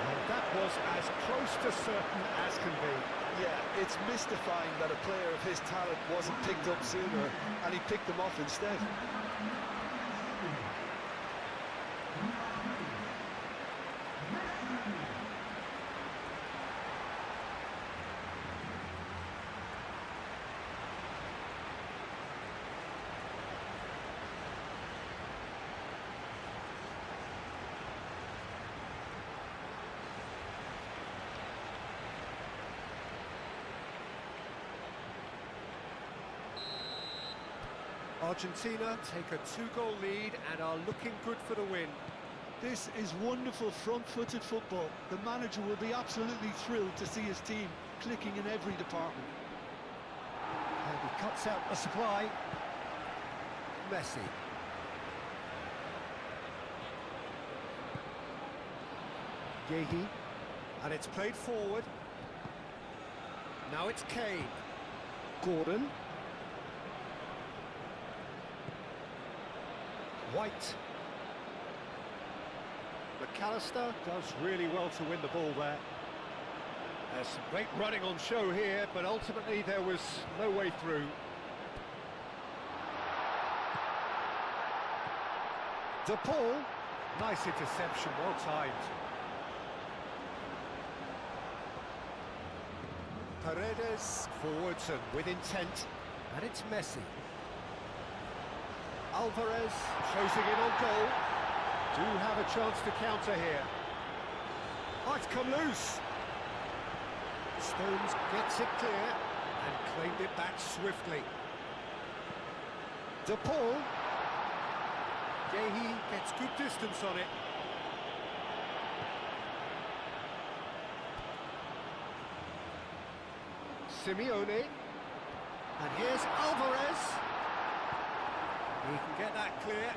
And that was as close to certain as can be. Yeah, it's mystifying that a player of his talent wasn't picked up sooner, and he picked them off instead. Argentina take a 2-goal lead and are looking good for the win. This is wonderful front-footed football. The manager will be absolutely thrilled to see his team clicking in every department. And he cuts out the supply. Messi. Leaguye. And it's played forward. Now it's Kane. Gordon. White. McAllister does really well to win the ball there. There's some great running on show here, but ultimately there was no way through. De Paul, nice interception, well timed. Paredes forwards and with intent, and it's Messi. Alvarez closing in on goal. Do have a chance to counter here. Oh, it's come loose. Stones gets it clear and claimed it back swiftly. De Paul. Leaguye gets good distance on it. Simeone. And here's Alvarez. He can get that clear.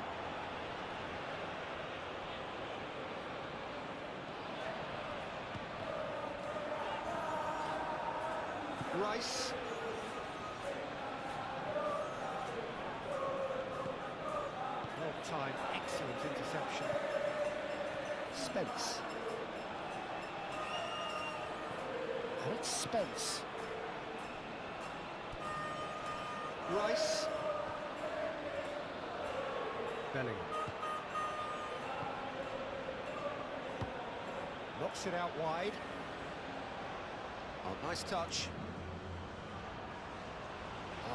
Rice. Well timed, excellent interception. Spence. And it's Spence. Rice. Bellingham. Knocks it out wide. Oh, nice touch.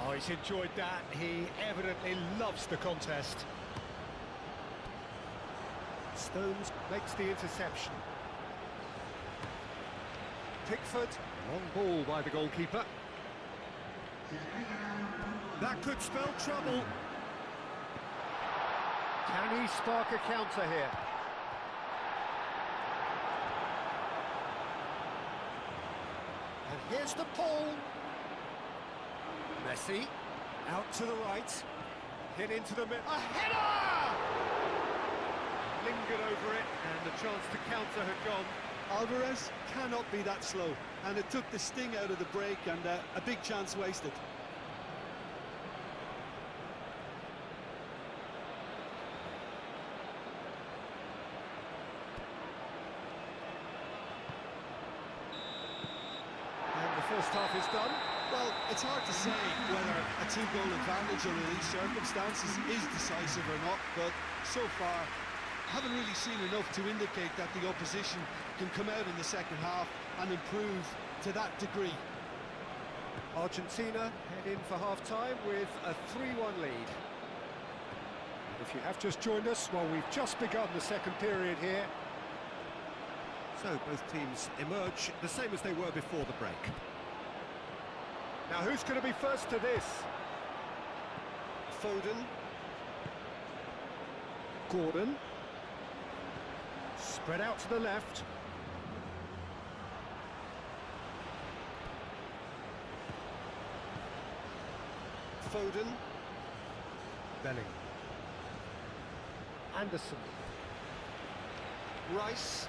Oh, he's enjoyed that. He evidently loves the contest. Stones makes the interception. Pickford, long ball by the goalkeeper. That could spell trouble. Can he spark a counter here? And here's the Paul. Messi, out to the right, hit into the middle, a header! Lingered over it, and the chance to counter had gone. Alvarez cannot be that slow, and it took the sting out of the break, and a big chance wasted. And the first half is done. Well, it's hard to say whether a two-goal advantage under these circumstances is decisive or not, but so far, I haven't really seen enough to indicate that the opposition can come out in the second half and improve to that degree. Argentina head in for half-time with a 3-1 lead. If you have just joined us, well, we've just begun the second period here. So both teams emerge the same as they were before the break. Now, who's going to be first to this? Foden. Gordon. Spread out to the left. Foden. Bellingham. Anderson. Rice.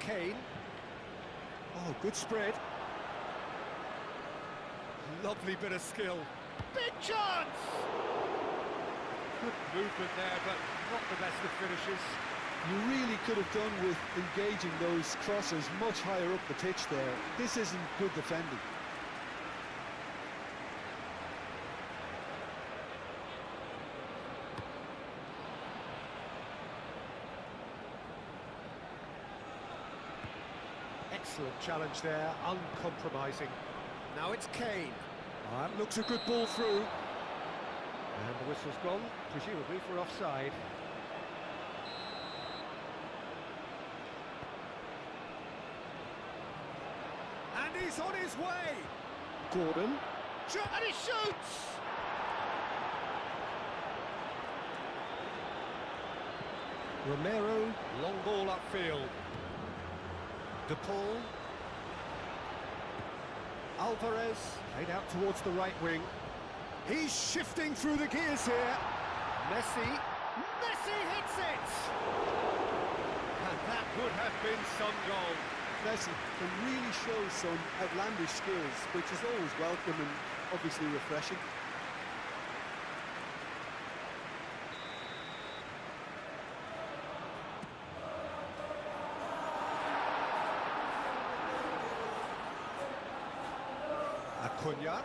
Kane. Oh, good spread. Lovely bit of skill. Big chance! Good movement there, but not the best of finishes. You really could have done with engaging those crosses much higher up the pitch there. This isn't good defending. Excellent challenge there, uncompromising. Now it's Kane. That looks a good ball through. And the whistle's gone, presumably for offside. And he's on his way! Gordon. And he shoots! Romero, long ball upfield. De Paul. Alvarez, laid out towards the right wing. He's shifting through the gears here. Messi. Messi hits it! And that would have been some goal. Messi can really show some outlandish skills, which is always welcome and obviously refreshing. Acuna.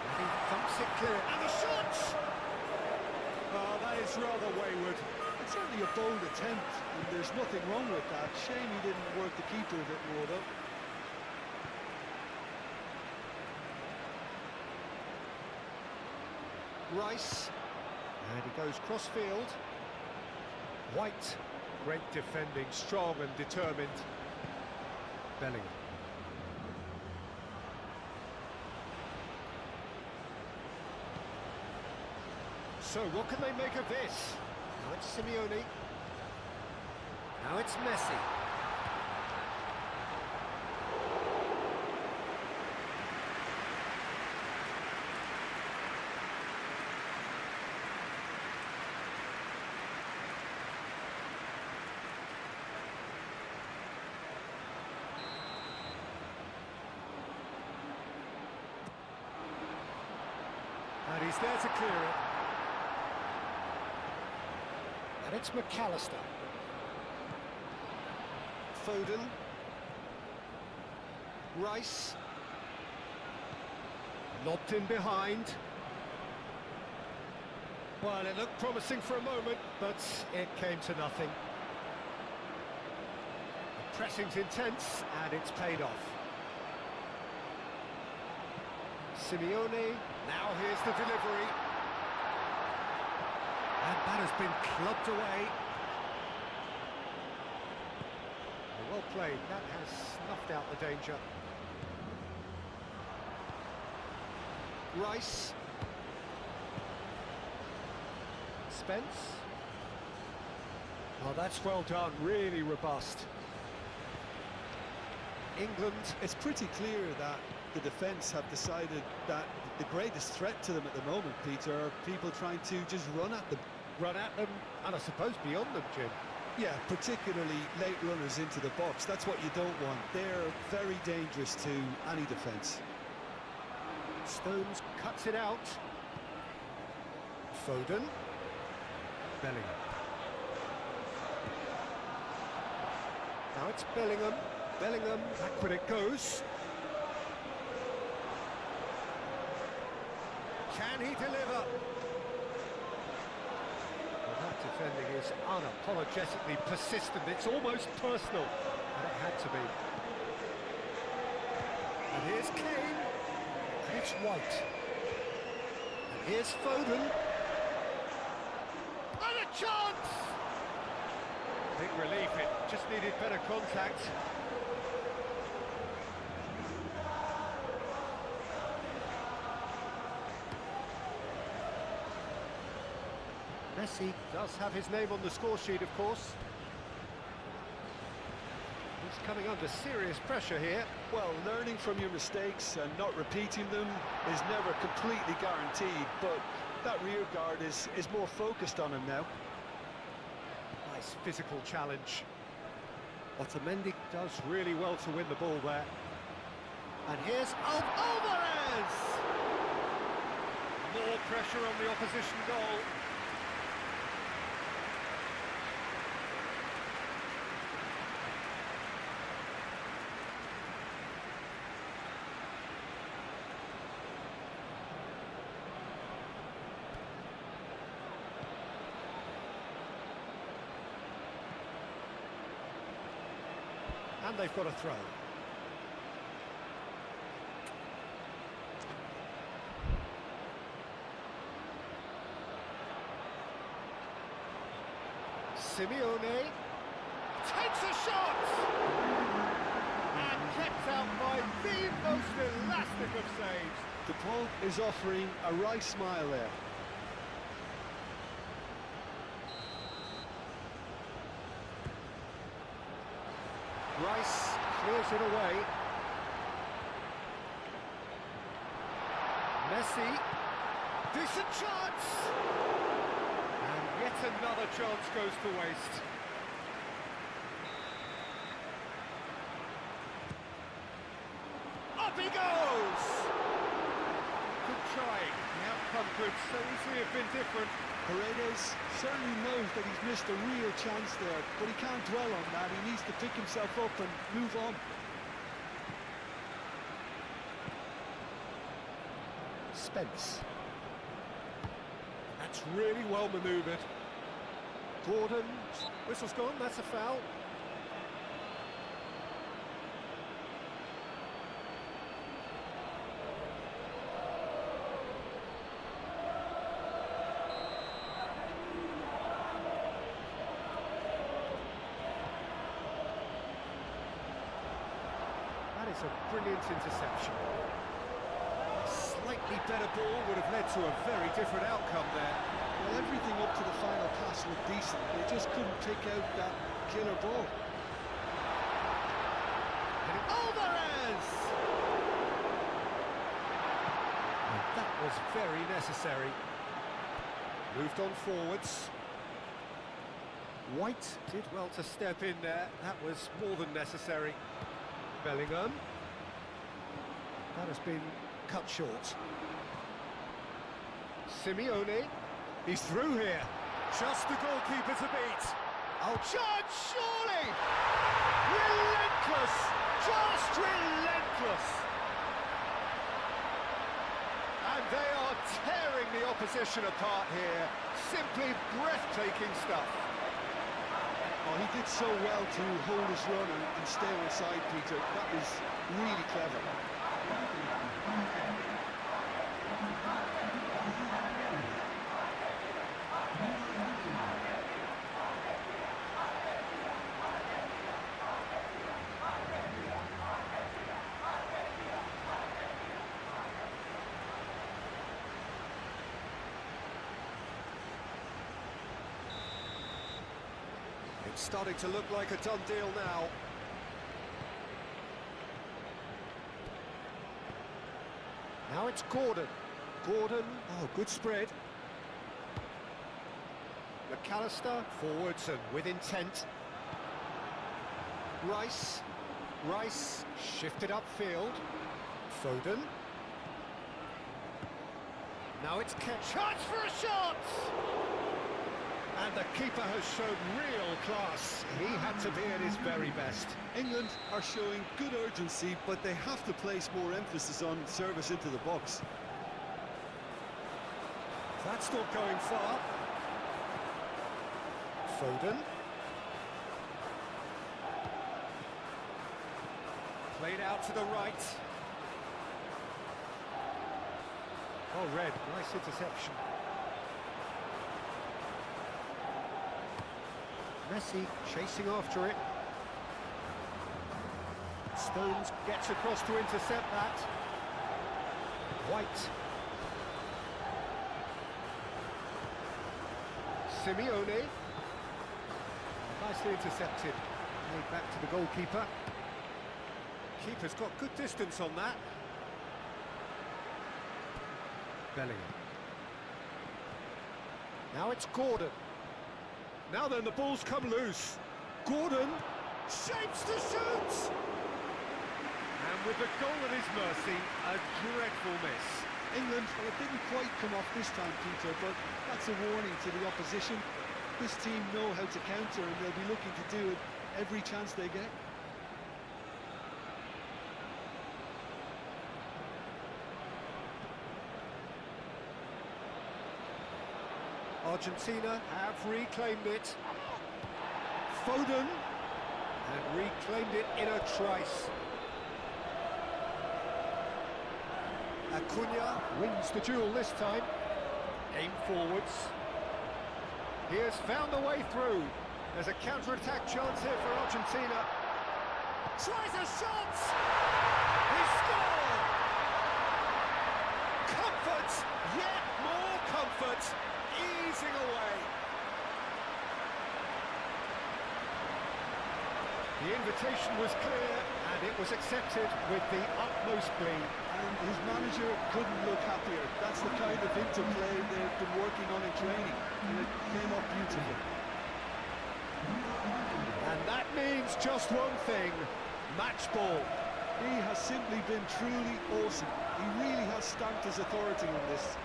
And he thumps it clear. And the shot! Oh, that is rather wayward. It's certainly a bold attempt, and there's nothing wrong with that. Shame he didn't work the keeper a bit more, though. Rice, and he goes cross-field. White, great defending, strong and determined. Bellingham. So what can they make of this? Now it's Simeone. Now it's Messi. And he's there to clear it. And it's McAllister. Foden. Rice. Lobbed in behind. Well, it looked promising for a moment, but it came to nothing. The pressing's intense, and it's paid off. Simeone, now here's the delivery. And that has been clubbed away. Well played, that has snuffed out the danger. Rice. Spence. Oh, that's well done, really robust. England. It's pretty clear that the defence have decided that the greatest threat to them at the moment, Peter, are people trying to just run at them. Run at them, and I suppose beyond them, Jim. Yeah, particularly late runners into the box. That's what you don't want. They're very dangerous to any defence. Stones cuts it out. Foden. Bellingham. Now it's Bellingham. Bellingham, back when it goes. Can he deliver? Well, that defending is unapologetically persistent. It's almost personal, and it had to be. And here's Kane, and it's White. And here's Foden. And a chance! Big relief, it just needed better contact. Messi does have his name on the score sheet, of course. He's coming under serious pressure here. Well, learning from your mistakes and not repeating them is never completely guaranteed, but that rear guard is more focused on him now. Nice physical challenge. Otamendi does really well to win the ball there. And here's Alvarez! More pressure on the opposition goal. And they've got a throw. Simeone takes a shot! And kept out by the most elastic of saves. The Pope is offering a right smile there. Rice clears it away. Messi, decent chance! And yet another chance goes to waste. Up he goes! Good trying, the outcome could so easily have been different. Paredes certainly knows that he's missed a real chance there, but he can't dwell on that. He needs to pick himself up and move on. Spence. That's really well manoeuvred. Gordon, whistle's gone, that's a foul. That is a brilliant interception. A slightly better ball would have led to a very different outcome there. Well, everything up to the final pass looked decent. They just couldn't pick out that killer ball. Alvarez! And that was very necessary. Moved on forwards. White did well to step in there. That was more than necessary. Bellingham. That has been cut short. Simeone. He's through here. Just the goalkeeper to beat. Oh, charge, surely! Relentless! Just relentless! And they are tearing the opposition apart here. Simply breathtaking stuff. Oh, he did so well to hold his run and stay on side, Peter. That was really clever. It's starting to look like a done deal now. Now it's Gordon. Gordon, oh, good spread. McAllister, forwards and with intent. Rice. Rice, shifted upfield. Foden. Now it's chance for a shot! And the keeper has shown real class. He had to be at his very best. England are showing good urgency, but they have to place more emphasis on service into the box. That's not going far. Foden. Played out to the right. Oh, Red, nice interception. Messi chasing after it. Stones gets across to intercept that. White. Simeone. Nicely intercepted. Played back to the goalkeeper. Keeper's got good distance on that. Bellingham. Now it's Gordon. Now then, the ball's come loose. Gordon shapes to shoot! And with the goal at his mercy, a dreadful miss. England, well, it didn't quite come off this time, Peter, but that's a warning to the opposition. This team know how to counter, and they'll be looking to do it every chance they get. Argentina have reclaimed it. Foden and reclaimed it in a trice. Acuna wins the duel this time. Aim forwards. He has found a way through. There's a counter-attack chance here for Argentina. Tries a shot! He scored! Comfort! Yet more comfort! Easing away. The invitation was clear and it was accepted with the utmost glee. And his manager couldn't look happier. That's the kind of interplay they've been working on in training, and it came off beautifully. And that means just one thing, match ball. He has simply been truly awesome. He really has stamped his authority on this.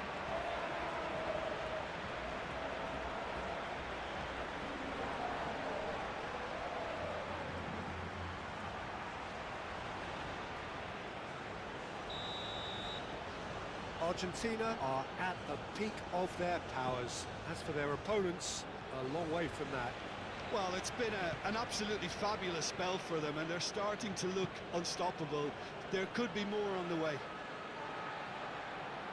Argentina are at the peak of their powers. As for their opponents, a long way from that. Well, it's been an absolutely fabulous spell for them, and they're starting to look unstoppable. There could be more on the way.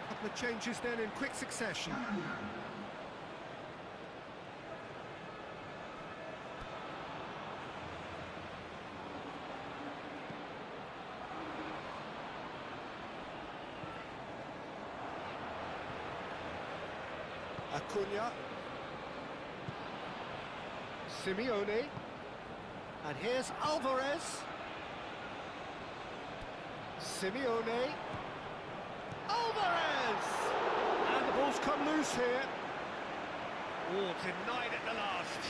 A couple of changes then in quick succession. Acuna. Simeone. And here's Alvarez. Simeone. Alvarez! And the ball's come loose here. Oh, denied at the last.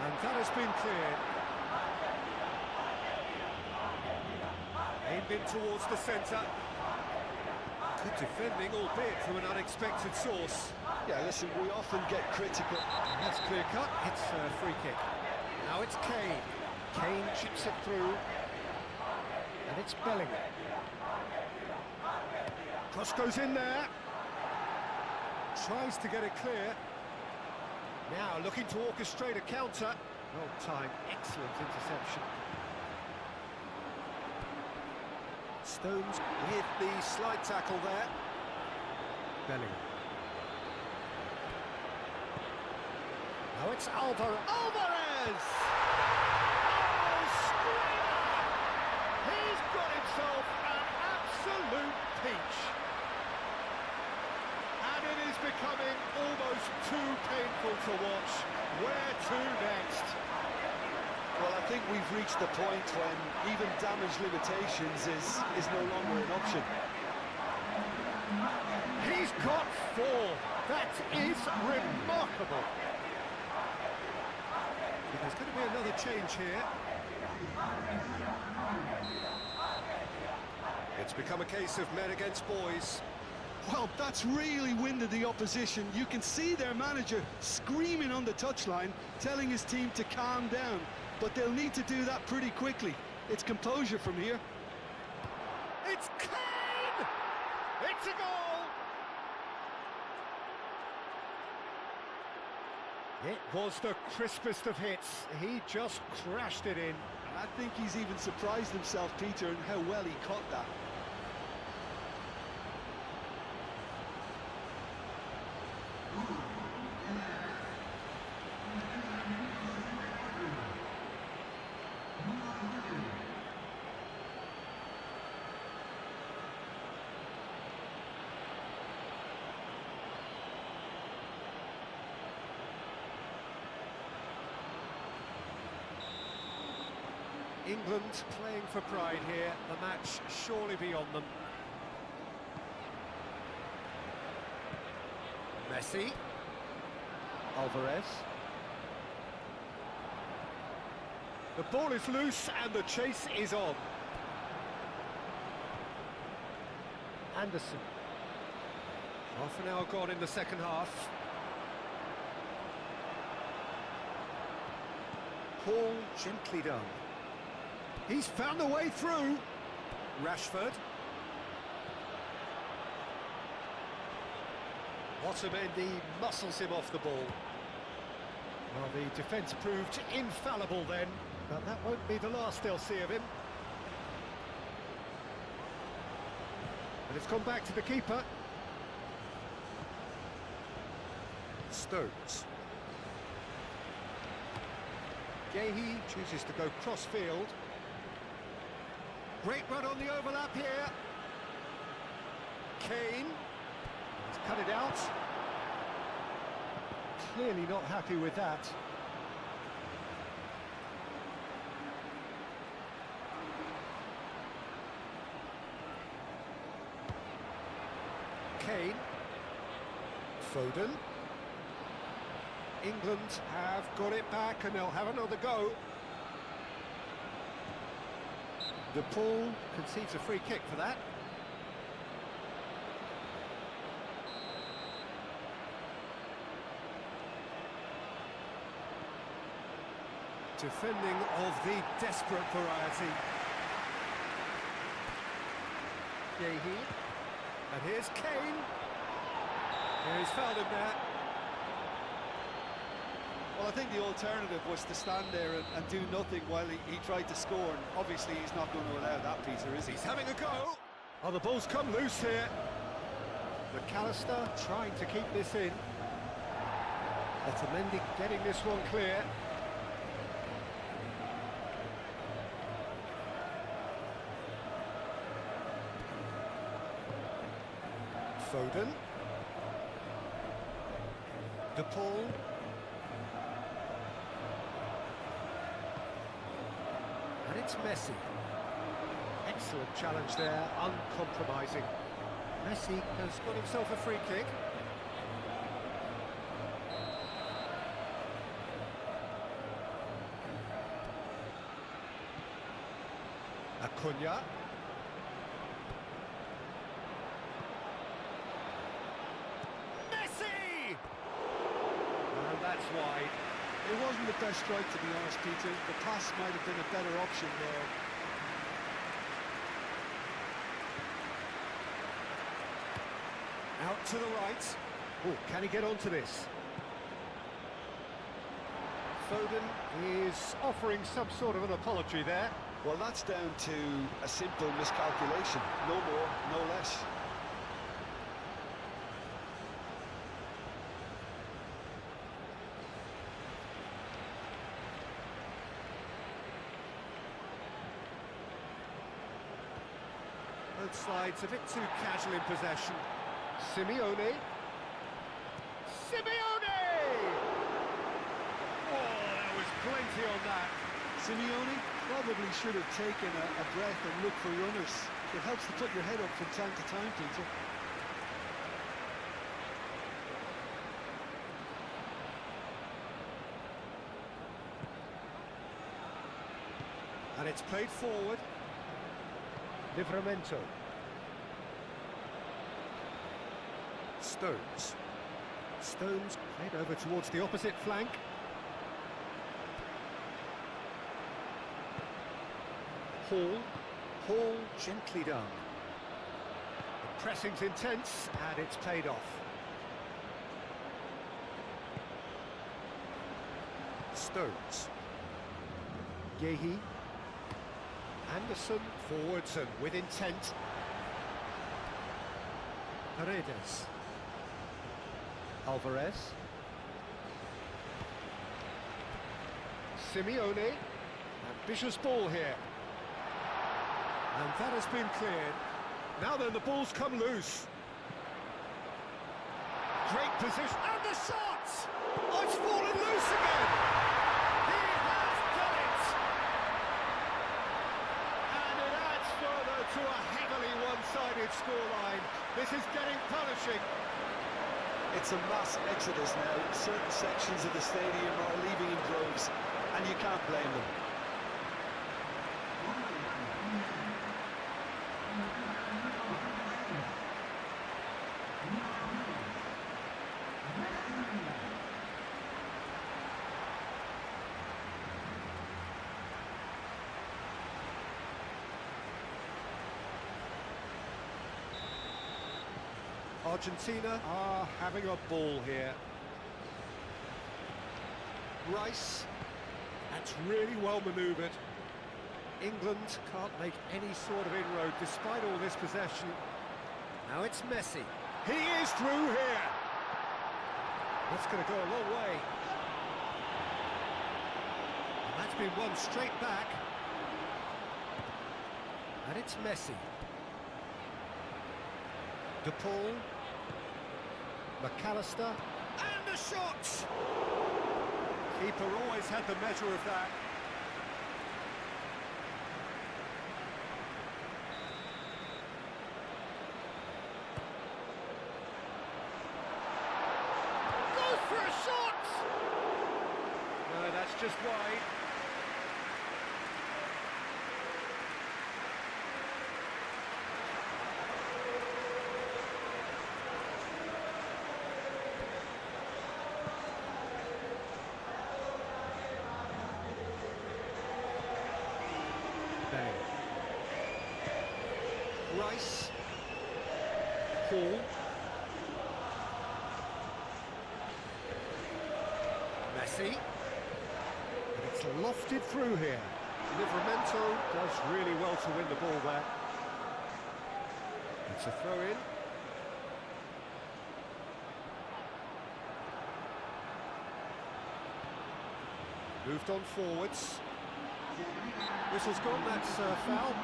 And that has been cleared. Aimed in towards the centre. Good defending, albeit from an unexpected source. Yeah, listen, we often get critical. That's clear cut. It's a free kick. Now it's Kane. Kane chips it through. And it's Bellingham. Cross goes in there. Tries to get it clear. Now looking to orchestrate a counter. Well timed, excellent interception. Stones with the slide tackle there. Bellingham. Now it's Alvarez. Alvarez! Oh, screamer! He's got himself an absolute peach. And it is becoming almost too painful to watch. Where to next? Well, I think we've reached the point when even damage limitations is no longer an option. He's got 4. That is remarkable. There's going to be another change here. It's become a case of men against boys. Well, that's really winded the opposition. You can see their manager screaming on the touchline, telling his team to calm down. But they'll need to do that pretty quickly. It's composure from here. It's Kane! It's a goal! It was the crispest of hits. He just crashed it in. And I think he's even surprised himself, Peter, in how well he caught that. England playing for pride here, the match surely beyond them. Messi. Alvarez. The ball is loose and the chase is on. Anderson. Half an hour gone in the second half. Paul gently done. He's found a way through. Rashford. Otamendi muscles him off the ball. Well, the defence proved infallible then, but that won't be the last they'll see of him. And it's gone back to the keeper. Stones. Guéhi chooses to go cross-field. Great run on the overlap here. Kane. He's cut it out. Clearly not happy with that. Kane. Foden. England have got it back and they'll have another go. De Paul concedes a free kick for that. Defending of the desperate variety. Yehi. And here's Kane. Yeah, he's fouled him there. Well, I think the alternative was to stand there and do nothing while he tried to score. And obviously, he's not going to allow that, Peter, is he? He's having a go. Oh, the ball's come loose here. McAllister trying to keep this in. Otamendi getting this one clear. Foden. De Paul. And it's Messi. Excellent challenge there, uncompromising. Messi has got himself a free kick. Acuna. Messi! And that's wide. It wasn't the best strike, to be honest, Peter. The pass might have been a better option there. Out to the right. Oh, can he get onto this? Foden is offering some sort of an apology there. Well, that's down to a simple miscalculation. No more, no less. Both sides a bit too casual in possession. Simeone. Simeone! Oh, there was plenty on that. Simeone probably should have taken a breath and looked for runners. It helps to put your head up from time to time, Peter. And it's played forward. Livramento. Stones. Stones played over towards the opposite flank. Hall. Hall gently done. The pressing's intense and it's paid off. Stones. Yehi. Anderson forwards and with intent. Paredes. Alvarez. Simeone. Ambitious ball here. And that has been cleared. Now then, the ball's come loose. Great position. And the shot! Oh, it's fallen loose again! He has done it! And it adds further to a heavily one-sided scoreline. This is getting punishing. It's a mass exodus now. Certain sections of the stadium are leaving in droves, and you can't blame them. Argentina are having a ball here. Rice, that's really well manoeuvred. England can't make any sort of inroad despite all this possession. Now it's Messi. He is through here. That's going to go a long way. And that's been won straight back. And it's Messi. De Paul. McAllister. And the shot! Keeper always had the measure of that. Goes for a shot! No, that's just wide. Rice. Hall. Messi. And it's lofted through here. Livramento does really well to win the ball there. It's a throw-in. Moved on forwards. Whistle's gone, that's a foul.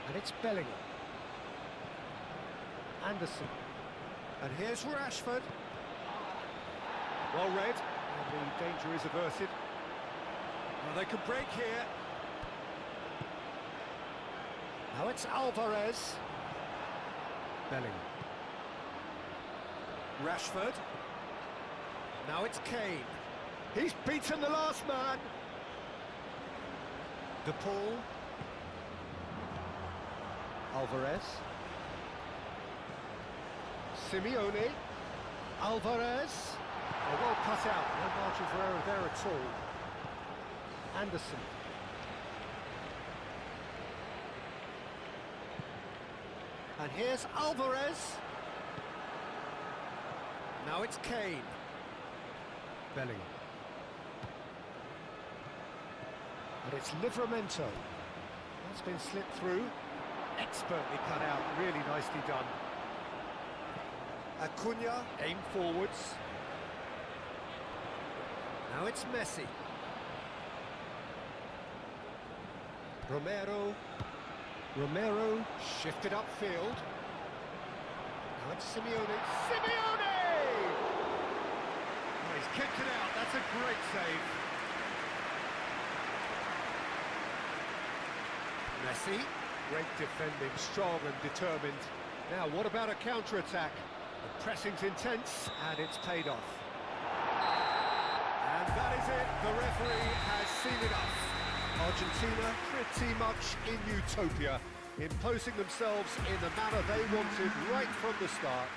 And it's Bellingham. Anderson. And here's Rashford. Well read, and the danger is averted. Well, they can break here. Now it's Alvarez. Bellingham. Rashford. Now it's Kane. He's beaten the last man. De Paul. Alvarez. Simeone. Alvarez. Oh, well cut out. No margin for error there at all. Anderson. And here's Alvarez. Now it's Kane. Bellingham. And it's Livramento. That's been slipped through. Expertly cut out, really nicely done. Acuna, aim forwards. Now it's Messi. Romero shifted upfield. Now it's Simeone. Simeone! Oh, he's kicked it out. That's a great save. Messi. Great defending, strong and determined. Now, what about a counter-attack? The pressing's intense, and it's paid off. And that is it. The referee has seen it off. Argentina pretty much in utopia, imposing themselves in the manner they wanted right from the start.